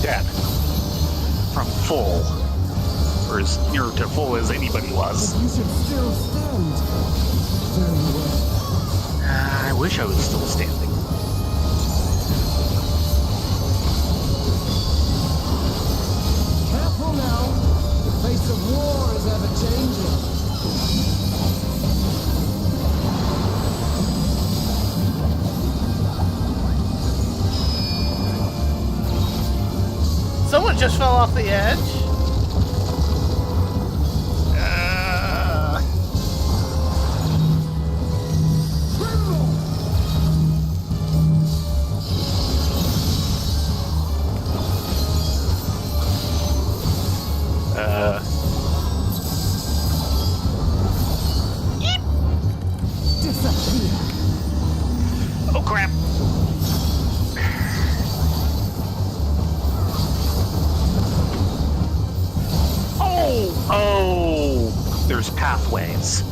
Dead. From full. Or as near to full as anybody was. You should still stand. Very well. I wish I was still standing. Careful now. The face of war is ever changing. Someone just fell off the edge. Disappear. Oh crap. Oh, there's pathways.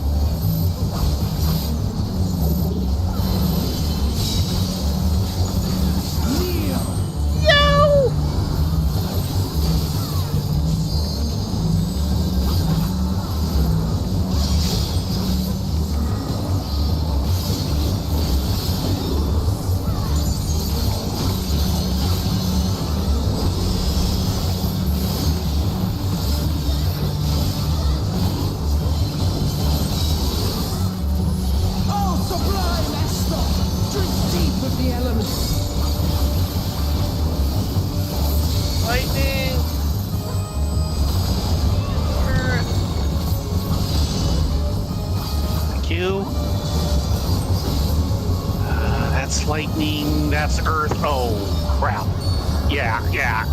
Kneel. Yo! Oh, sublime Astok! Drink deep of the elements. Lightning. Earth. Thank you. That's lightning. That's earth. Oh, crap. Yeah, yeah.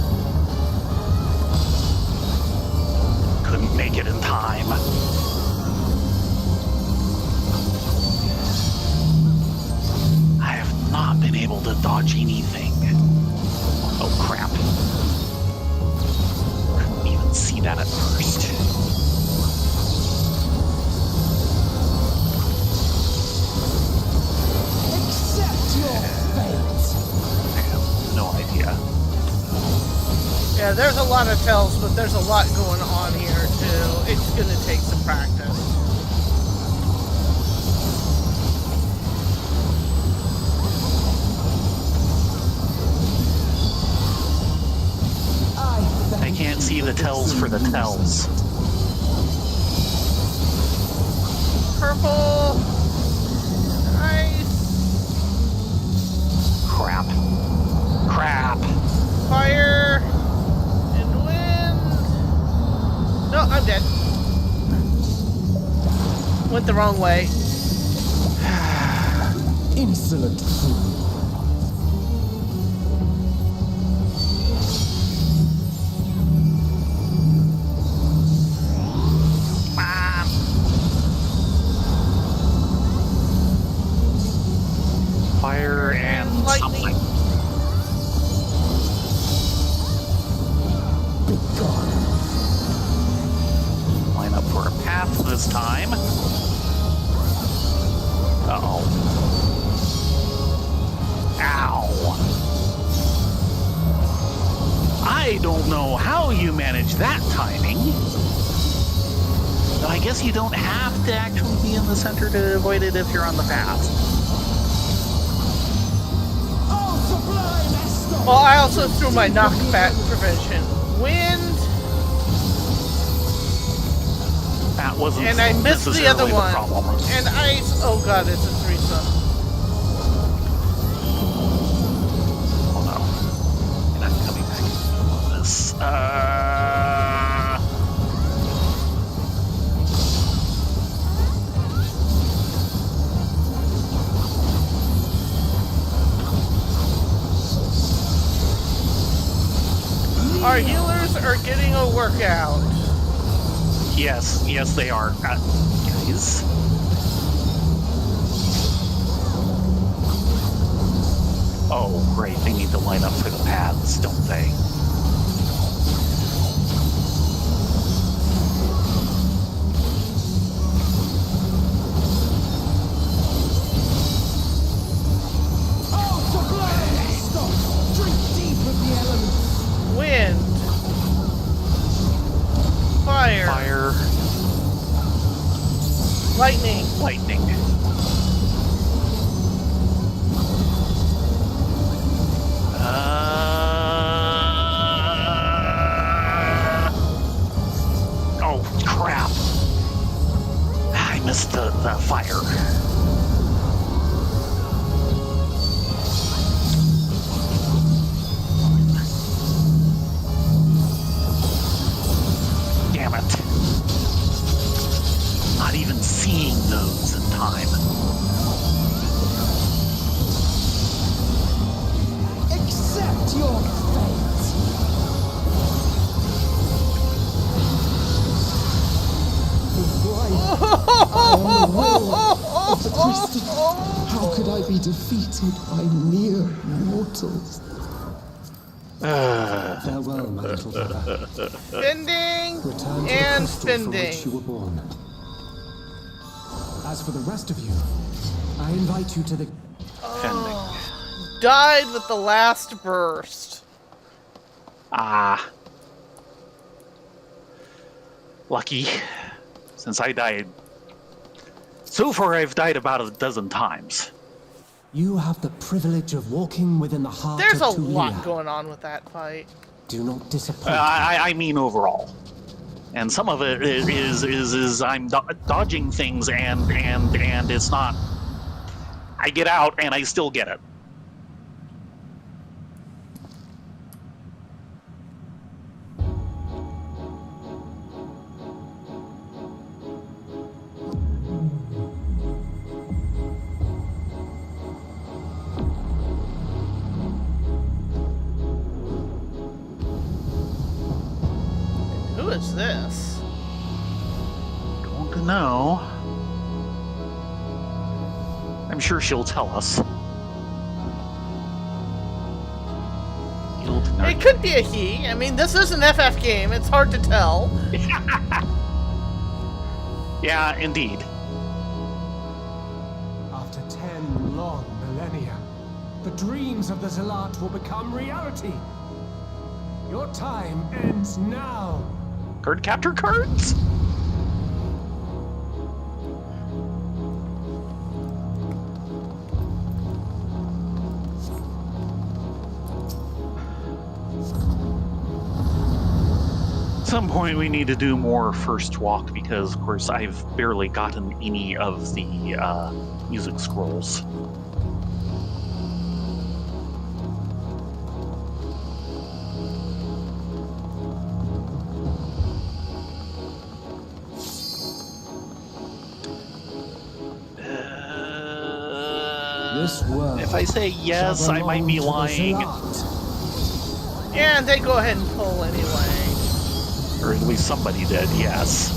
Couldn't make it in time. I have not been able to dodge anything. Oh, crap. Couldn't even see that at first. Accept your fate. I have no idea. Yeah, there's a lot of tells, but there's a lot going on here, too. It's gonna take some practice. I can't see the tells for the tells. Purple. Nice. Crap. Crap. Fire. And wind. No, I'm dead. Went the wrong way. Insolent fool. Fire and Lightning. something. Begone. Line up for a path this time. Uh-oh. Ow. I don't know how you manage that timing. But I guess you don't have to actually be in the center to avoid it if you're on the path. Oh, sublime Estor! Well, I also threw my knockback prevention. Wind. That wasn't And I missed the other necessarily one. problem. And ice. Oh god, it's a threesome. Oh no. And I'm coming back into this. Our healers are getting a workout. Yes, yes, they are. Guys. Oh, great. They need to line up for the paths, don't they? Oh, sublime Estor! Drink deep of the elements. Wind. Fire. Fire, Lightning. lightning. Oh, crap. I missed the fire. Damn it. Not even seeing those in time. Accept your fate. Why? I am the will of the crystal. How could I be defeated by mere mortals? Farewell, my little brother. Bending Return to and the crystal from which spending. you were born. As for the rest of you, I invite you to the... Fending. Died with the last burst. Ah. Lucky. Since I died. So far, I've died about a dozen times. You have the privilege of walking within the heart There's a of Tulia. lot going on with that fight. Do not disappoint. I mean overall. And some of it is I'm dodging things and it's not. I get out and I still get it. Who is this? Don't know. I'm sure she'll tell us. It could be a he. I mean, this is an FF game. It's hard to tell. Yeah, indeed. After 10 long millennia, the dreams of the Zealot will become reality. Your time ends now. Card capture cards? At some point we need to do more first walk because, of course, I've barely gotten any of the music scrolls. This world If I say yes, shall I might be belong to the lying. Zealot. And they go ahead and pull anyway. Or at least somebody did, yes.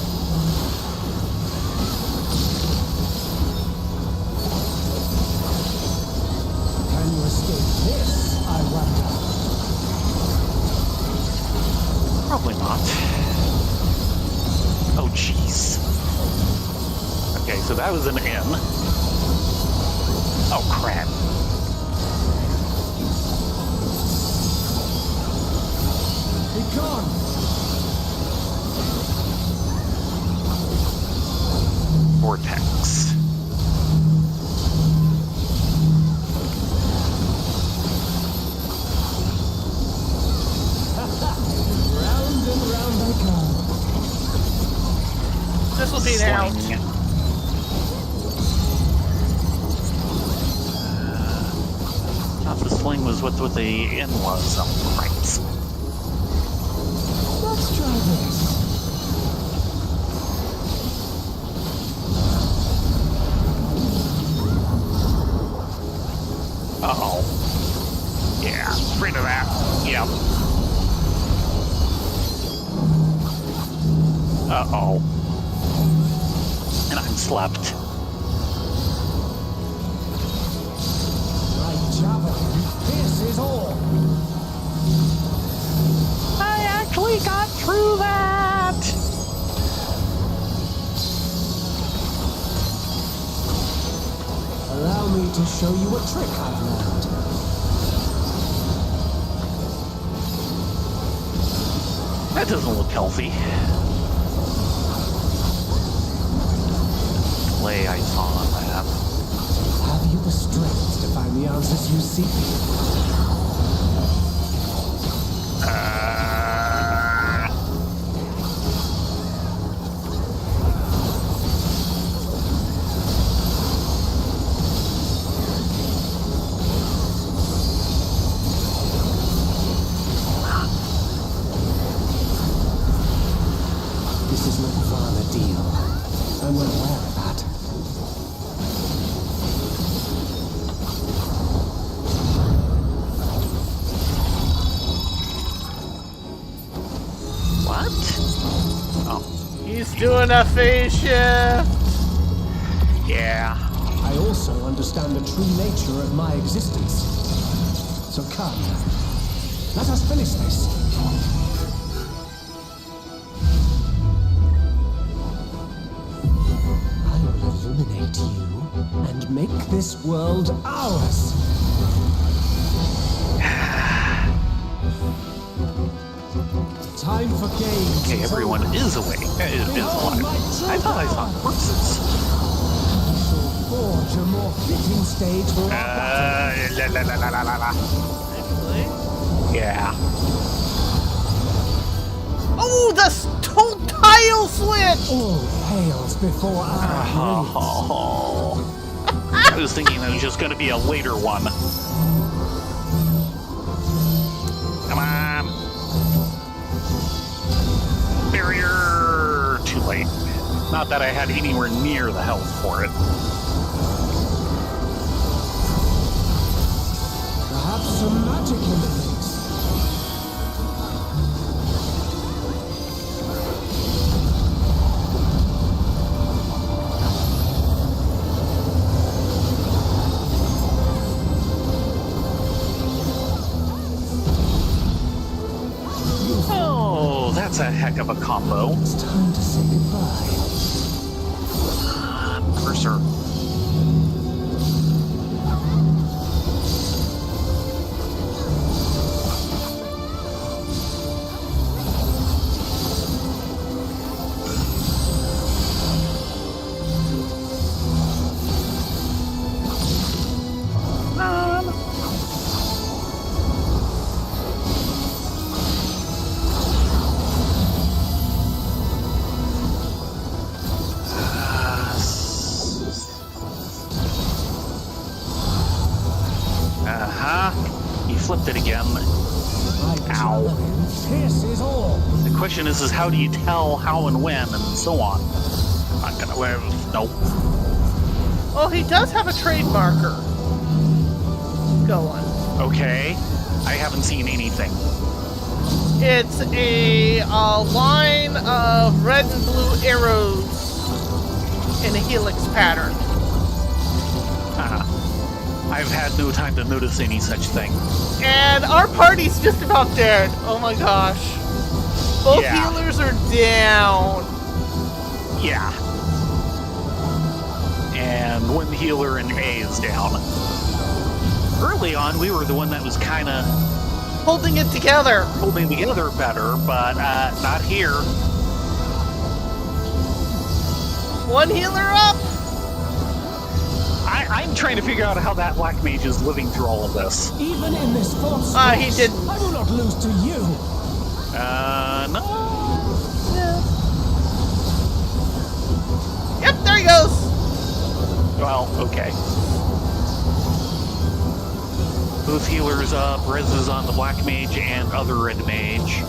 Can you escape this, I wonder? Probably not. Oh, jeez. Okay, so that was an N. Oh, crap. Be gone! Vortex. Round and round I go. This will be an out. Sling. Thought the sling was what the N was. Oh, Christ. Let's try this. Uh-oh. Yeah, afraid of that. Yep. Uh-oh. And I'm slept. My javelin pierces all. I actually got through that! Allow me to show you a trick I've learned. That doesn't look healthy. Play I saw on that. Have you the strength to find the answers you seek? This is no Varna deal. I'm well aware of that. What? Oh, He's doing a phase shift. yeah. I also understand the true nature of my existence. So come, let us finish this. I will illuminate you and make this world ours. Time for games. Okay, everyone is awake. Is alive. I thought I saw corpses. Forge a more fitting stage for our battle. La la la la la la la. Actually. Yeah. Oh, the whole tile slit! All hails before our brilliance. Oh. I was thinking that was just going to be a later one. Come on. Barrier. Too late. Not that I had anywhere near the health for it. Perhaps some magic in the mix. that's a heck of a combo. It's time to say goodbye. Cursor. He flipped it again. Ow. Pierces all. The question is how do you tell how and when and so on? I'm not gonna wear. Nope. Well, he does have a trade marker going. Okay. I haven't seen anything. It's a line of red and blue arrows in a helix pattern. I've had no time to notice any such thing. And our party's just about dead. Oh my gosh. Both Yeah. healers are down. Yeah. And one healer in A is down. Early on, we were the one that was kind of Holding it together. holding together better, but not here. One healer up. I'm trying to figure out how that Black Mage is living through all of this. Even in this false He race, didn't. I will not lose to you. No. Yep, there he goes. Well, okay. Both healers up, Rez is on the Black Mage and other Red Mage.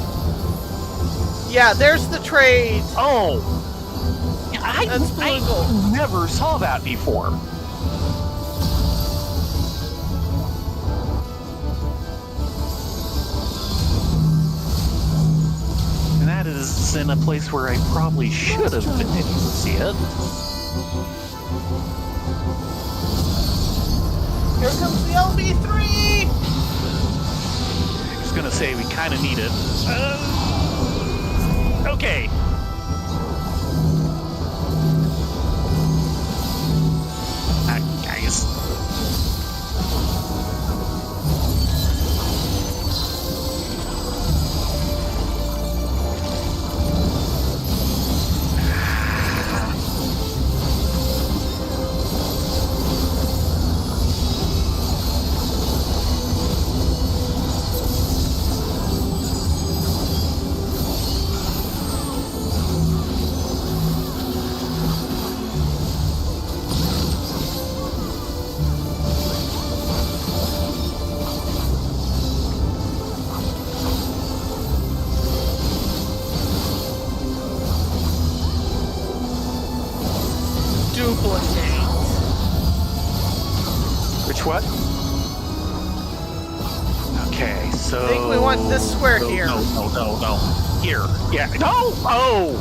Yeah, there's the trade. Oh! That's blue and gold. I never saw that before. And that is in a place where I probably should have been able to see it. Here comes the LB3. I was gonna say we kind of need it. Okay. Guys. Duplicate. Which what? Okay, so... I think we want this square here. No. Here. Yeah. No! Oh!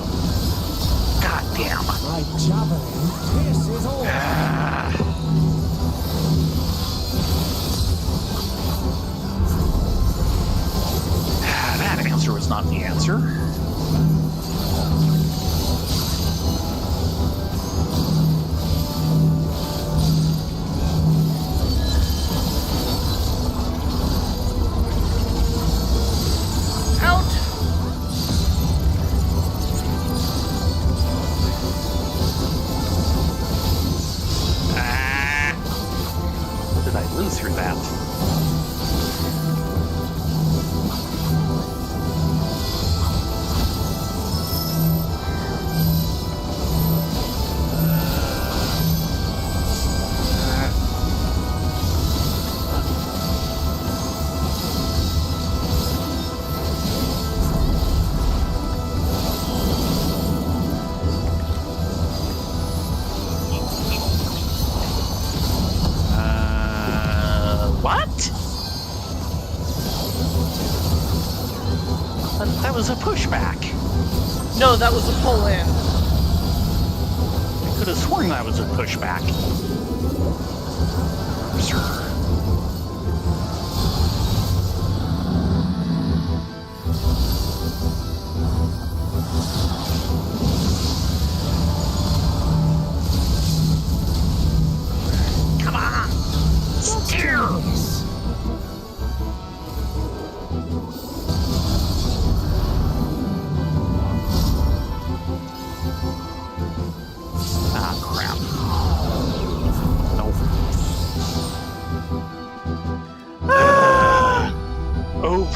God damn. My javelin pierces all. That answer was not the answer. Out. What did I lose through that? What? That was a pushback. No, that was a pull in. I could have sworn that was a pushback. Sir.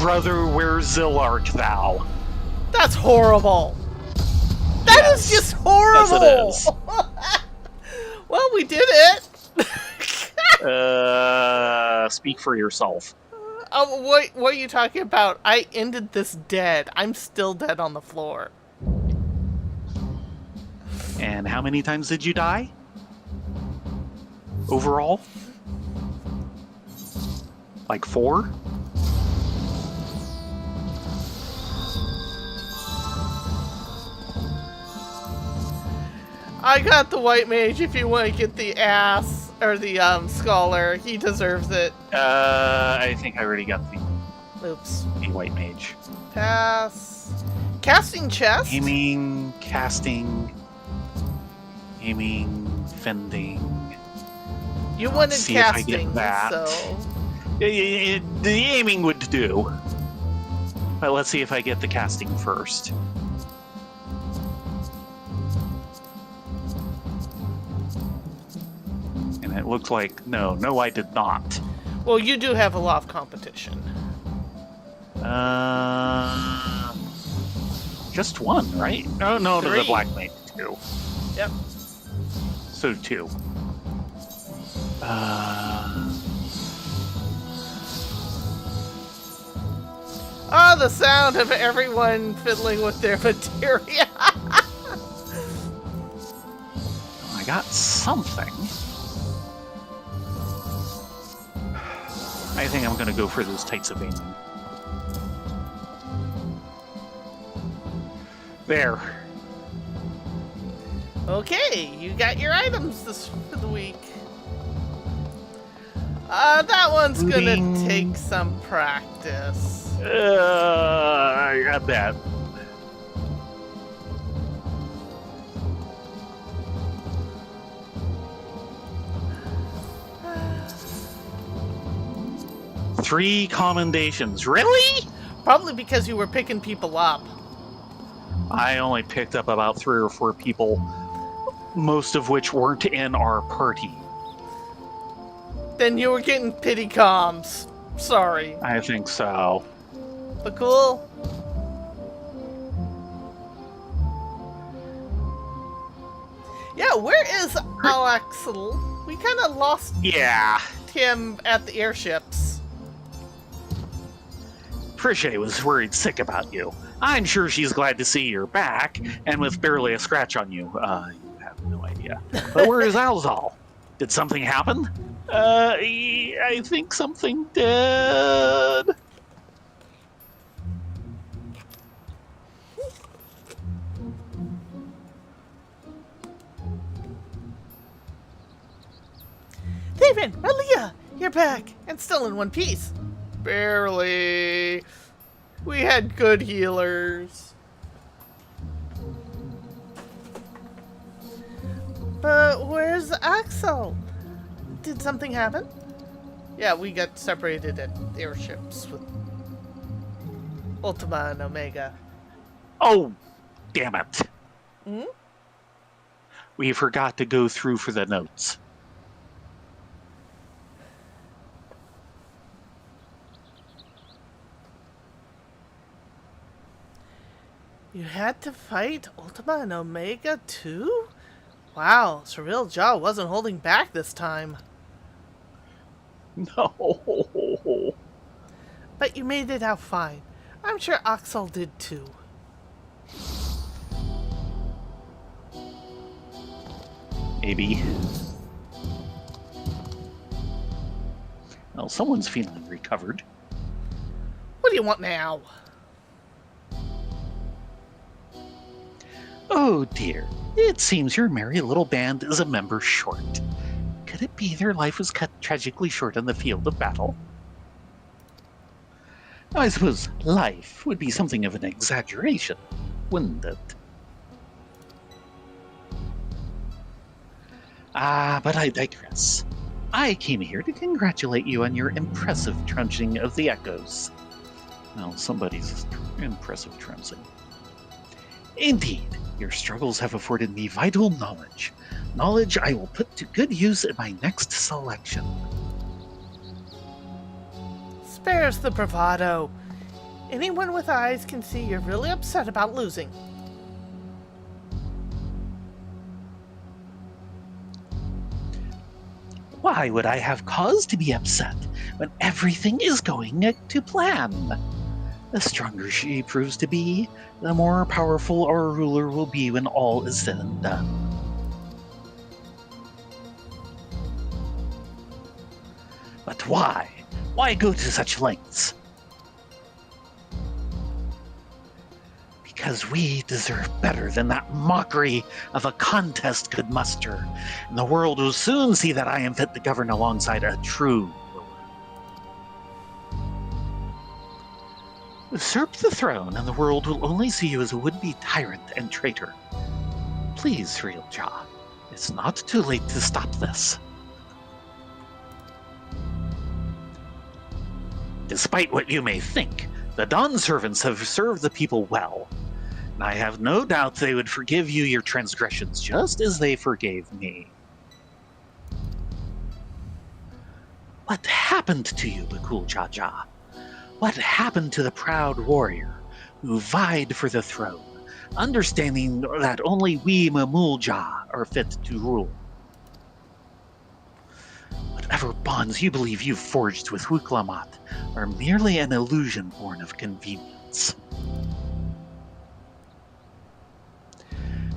brother, where Zill art thou? That's horrible. That is just horrible. Yes, it is. Well, we did it. Speak for yourself. What are you talking about? I ended this dead. I'm still dead on the floor. And how many times did you die? Overall? Like 4? I got the white mage if you want to get the ass, or the scholar. He deserves it. I think I already got Oops. the white mage. Pass. Casting chest? Aiming, casting, fending. You wanted see if I get casting, that. so... The aiming would do. But let's see if I get the casting first. And it looked like, no, I did not. Well, you do have a lot of competition. Just one, right? Oh, no, the 3. black mage, 2. Yep. So 2. Oh, the sound of everyone fiddling with their materia. I got something. I think I'm going to go for those tights of aiming. There. Okay, you got your items this for the week. That one's gonna Moving. take some practice. I bet. Three commendations. Really? Probably because you were picking people up. I only picked up about 3 or 4 people, most of which weren't in our party. Then you were getting pity comms. Sorry. I think so. But cool. Yeah, where is Alexel? We kind of lost Yeah. him at the airships. Prishay was worried sick about you. I'm sure she's glad to see you're back, and with barely a scratch on you, you have no idea. But where is Alzal? Did something happen? I think something did. David, Malia, you're back, and still in one piece. Barely. We had good healers. But where's Axel? Did something happen? Yeah, we got separated at airships with Ultima and Omega. Oh, damn it. Hmm? We forgot to go through for the notes. You had to fight Ultima and Omega too? Wow, Surreal Jaw wasn't holding back this time. No. But you made it out fine. I'm sure Axel did too. Maybe. Well, someone's feeling recovered. What do you want now? Oh dear, it seems your merry little band is a member short. Could it be their life was cut tragically short on the field of battle? I suppose life would be something of an exaggeration, wouldn't it? But I digress. I came here to congratulate you on your impressive trunching of the echoes. Well, somebody's impressive trouncing. Indeed, your struggles have afforded me vital knowledge. Knowledge I will put to good use in my next selection. Spares the bravado. Anyone with eyes can see you're really upset about losing. Why would I have cause to be upset when everything is going to plan? The stronger she proves to be, the more powerful our ruler will be when all is said and done. But why? Why go to such lengths? Because we deserve better than that mockery of a contest could muster, and the world will soon see that I am fit to govern alongside a true ruler. Usurp the throne, and the world will only see you as a would-be tyrant and traitor. Please, Real Jaw, it's not too late to stop this. Despite what you may think, the Dawn servants have served the people well, and I have no doubt they would forgive you your transgressions just as they forgave me. What happened to you, Bakul Jaja? What happened to the proud warrior who vied for the throne, understanding that only we Mamulja are fit to rule? Whatever bonds you believe you've forged with Wuklamat are merely an illusion born of convenience.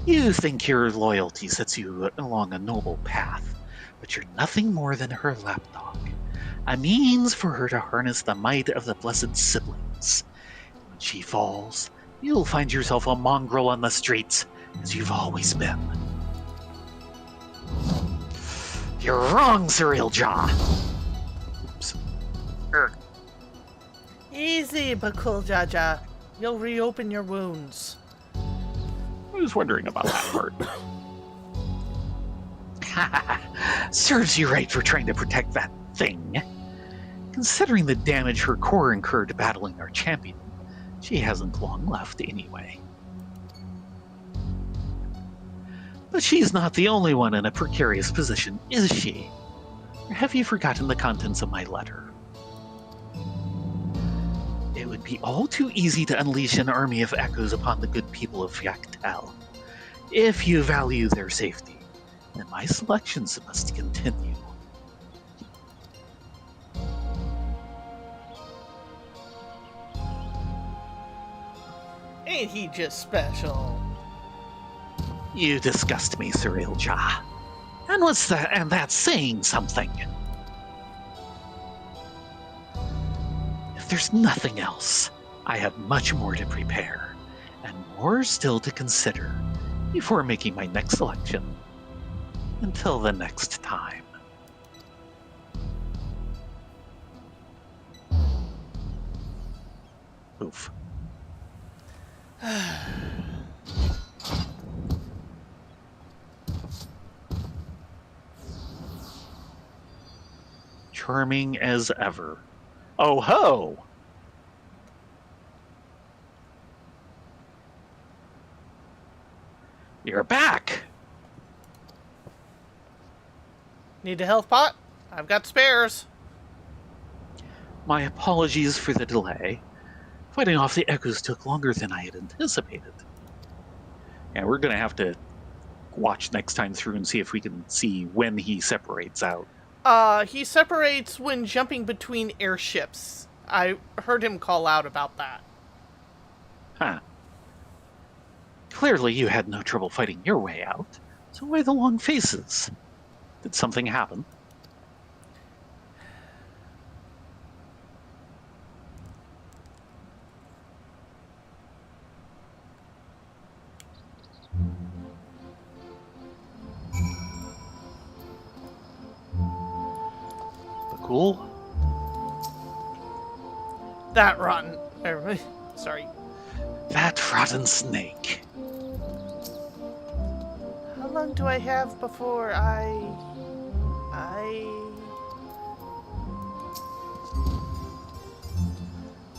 You think your loyalty sets you along a noble path, but you're nothing more than her lapdog, a means for her to harness the might of the blessed siblings. When she falls, you'll find yourself a mongrel on the streets, as you've always been. You're wrong, Surreal Jaw. Oops. Easy, Bakul Jaja. You'll reopen your wounds. I was wondering about that part. Serves you right for trying to protect that thing. Considering the damage her core incurred battling our champion, she hasn't long left anyway. But she's not the only one in a precarious position, is she? Or have you forgotten the contents of my letter? It would be all too easy to unleash an army of echoes upon the good people of Yaktel. If you value their safety, then my selections must continue. Ain't he just special? You disgust me, Surreal Jaw. And what's that? And that's saying something. If there's nothing else, I have much more to prepare, and more still to consider before making my next selection. Until the next time. Oof. Charming as ever. Oh ho! You're back! Need a health pot? I've got spares. My apologies for the delay. Fighting off the echoes took longer than I had anticipated. And we're gonna have to watch next time through and see if we can see when he separates out. He separates when jumping between airships. I heard him call out about that. Huh. Clearly you had no trouble fighting your way out, so why the long faces? Did something happen? Cool. That rotten... sorry. That rotten snake. How long do I have before I...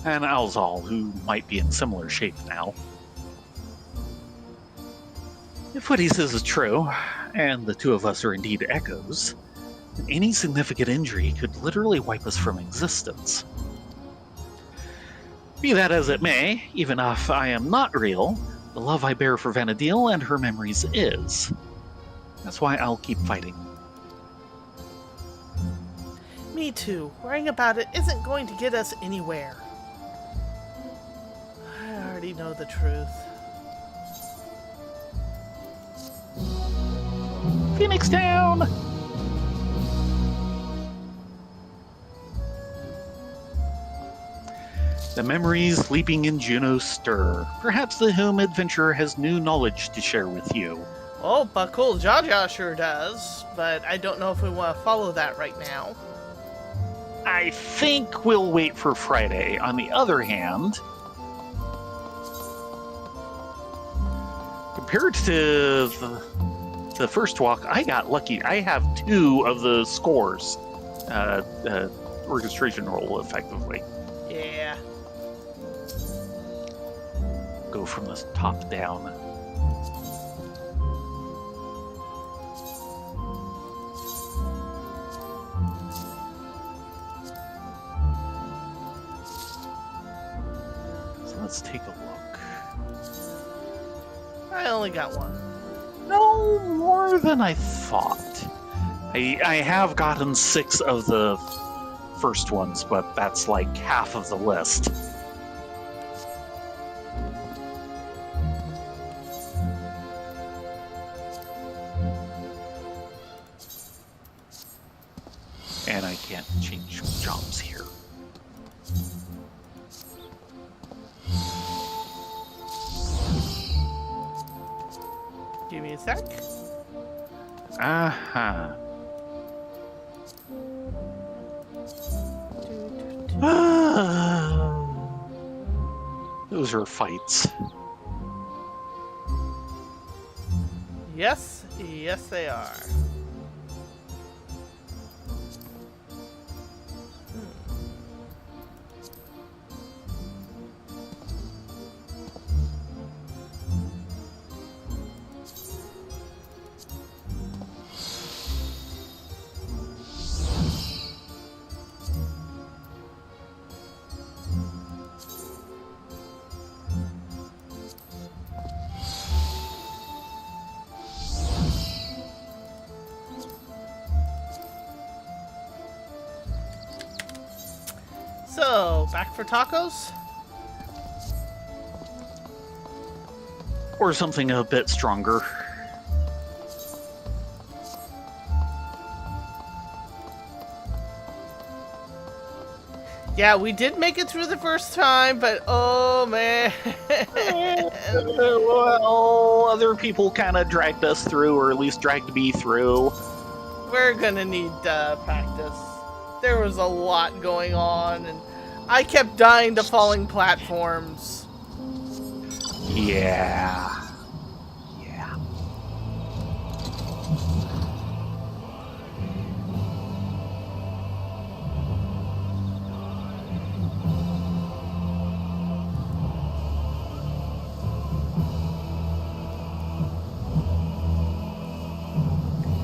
And Alzal, who might be in similar shape now. If what he says is true, and the two of us are indeed echoes, then any significant injury could literally wipe us from existence. Be that as it may, even if I am not real, the love I bear for Vanadil and her memories is. That's why I'll keep fighting. Me too. Worrying about it isn't going to get us anywhere. I already know the truth. Phoenix down! The memories leaping in Juno's stir. Perhaps the Whom adventurer has new knowledge to share with you. Oh, but cool, Jaja sure does, but I don't know if we want to follow that right now. I think we'll wait for Friday. On the other hand, compared to the first walk, I got lucky. I have 2 of the scores. Orchestration roll, effectively. Yeah. Go from the top down. So let's take a look. I only got 1. No more than I thought. I have gotten 6 of the first ones, but that's like half of the list. And I can't change jobs here. Give me a sec. Uh-huh. Those are fights. Yes, they are. So, back for tacos? Or something a bit stronger. Yeah, we did make it through the first time, but oh man. Well, other people kind of dragged us through, or at least dragged me through. We're gonna need practice. There was a lot going on, and I kept dying to falling platforms. Yeah.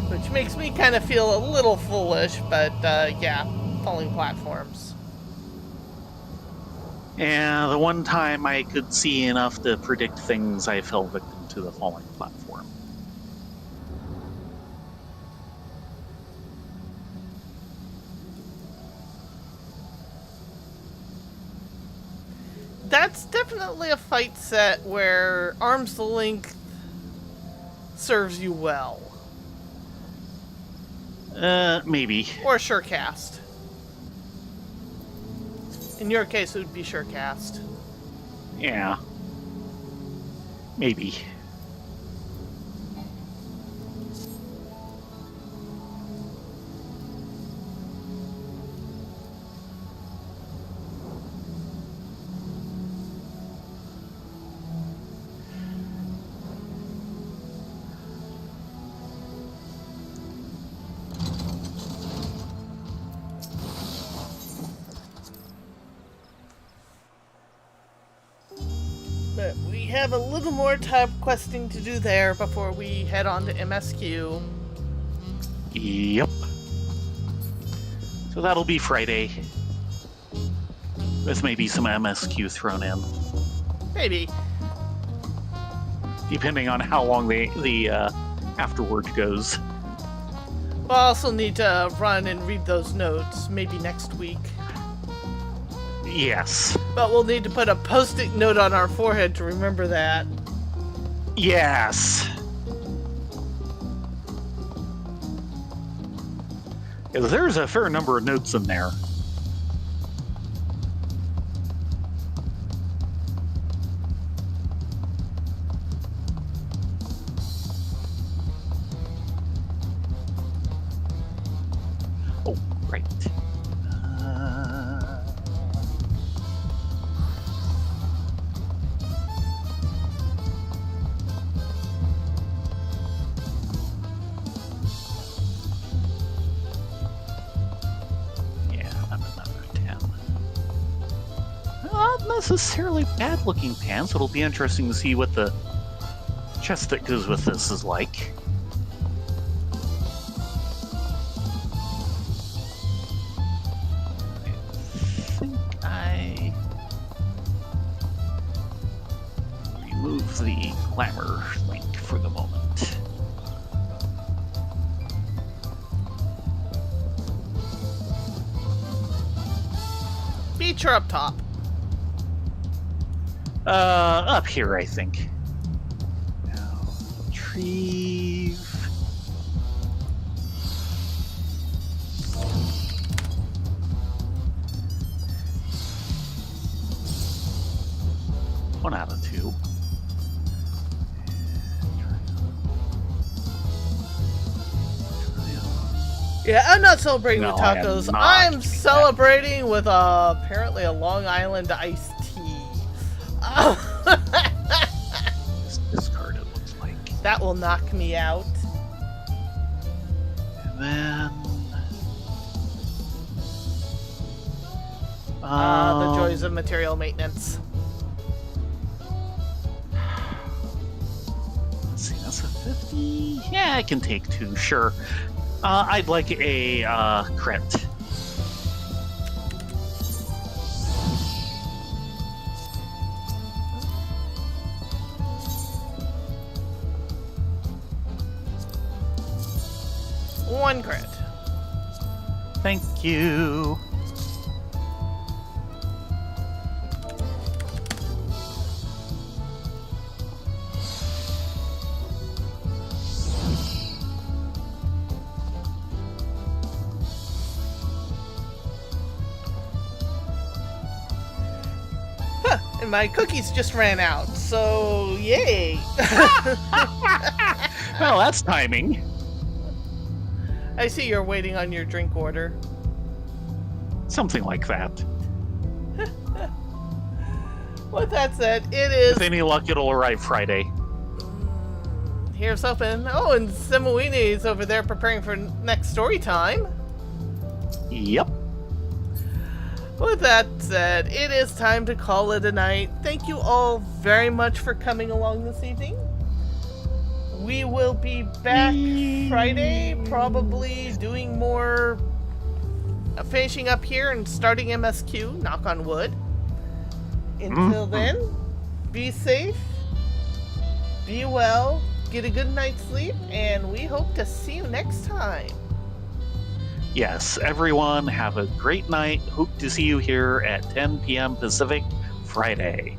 Which makes me kind of feel a little foolish, but yeah, falling platforms. Yeah, the one time I could see enough to predict things, I fell victim to the falling platform. That's definitely a fight set where arm's length serves you well. Maybe. Or surecast. In your case, it would be surecast. Yeah. Maybe. But we have a little more type questing to do there before we head on to MSQ. Yep. So that'll be Friday. with maybe some MSQ thrown in, Maybe. depending on how long the afterward goes. We'll also need to run and read those notes, maybe next week. Yes. But we'll need to put a post-it note on our forehead to remember that. Yes. Because there's a fair number of notes in there. Oh, right. Yeah, I'm another 10. Not necessarily bad looking pants. It'll be interesting to see what the chest that goes with this is like. I remove the glamour link for the moment. Beach or up top? Up here, I think. Now, retrieve. One out of two. Yeah, I'm not celebrating No, with I am tacos. not I'm doing that. celebrating with apparently a Long Island iced tea. Discard, it looks like. That will knock me out. And then. The joys of material maintenance. Let's see, that's a 50. Yeah, I can take two, sure. I'd like a crit. One crit. Thank you. And my cookies just ran out, so yay! Well, that's timing. I see you're waiting on your drink order. Something like that. With that said, it is. With any luck, it'll arrive Friday. Here's hoping. Oh, and Simuini's over there preparing for next story time. Yep. With that said, it is time to call it a night. Thank you all very much for coming along this evening. We will be back Friday, probably doing more finishing up here and starting MSQ, knock on wood. Until then, be safe, be well, get a good night's sleep, and we hope to see you next time. Yes, everyone, have a great night. Hope to see you here at 10 p.m. Pacific Friday.